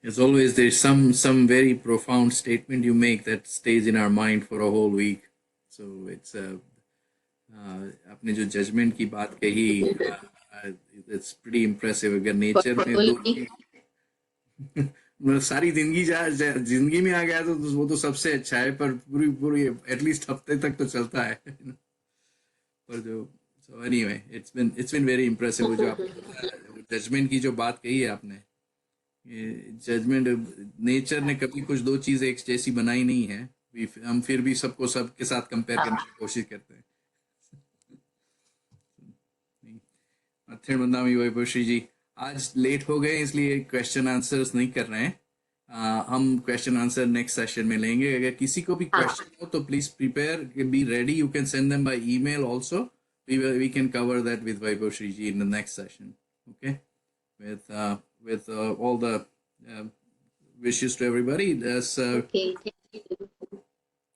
As always, there's some very profound statement you make that stays in our mind for a whole week. So it's आपने जो जजमेंट की बात कही, इट्स प्रीटी इम्प्रेसिव। अगर नेचर में दो चीज मतलब सारी जिंदगी जिंदगी में आ गया तो वो तो सबसे अच्छा है, पर पूरी पूरी एटलीस्ट हफ्ते तक तो चलता है। पर जो so anyway it's been very impressive. वो जो आप जजमेंट की जो बात कही है आपने, जजमेंट नेचर ने कभी कुछ दो चीज एक जैसी बनाई नहीं है। हम फिर भी सबको सबके साथ कंपेयर करने की कोशिश करते हैं। अथर्व बंदामी वैभवश्री जी, आज लेट हो गए इसलिए क्वेश्चन आंसर्स नहीं कर रहे हैं. हम क्वेश्चन आंसर नेक्स्ट सेशन में लेंगे. अगर किसी को भी हाँ क्वेश्चन हो तो please prepare, be ready. You can send them by email also. We can cover that with Vaibhav Shriji in the next session. Okay, with all the uh, wishes to everybody. Okay thank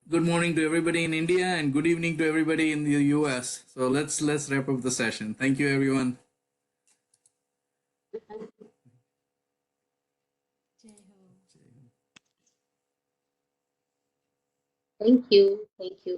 Good morning to everybody in India and good evening to everybody in the US. So let's wrap up the session. Thank you, everyone. You. Thank you.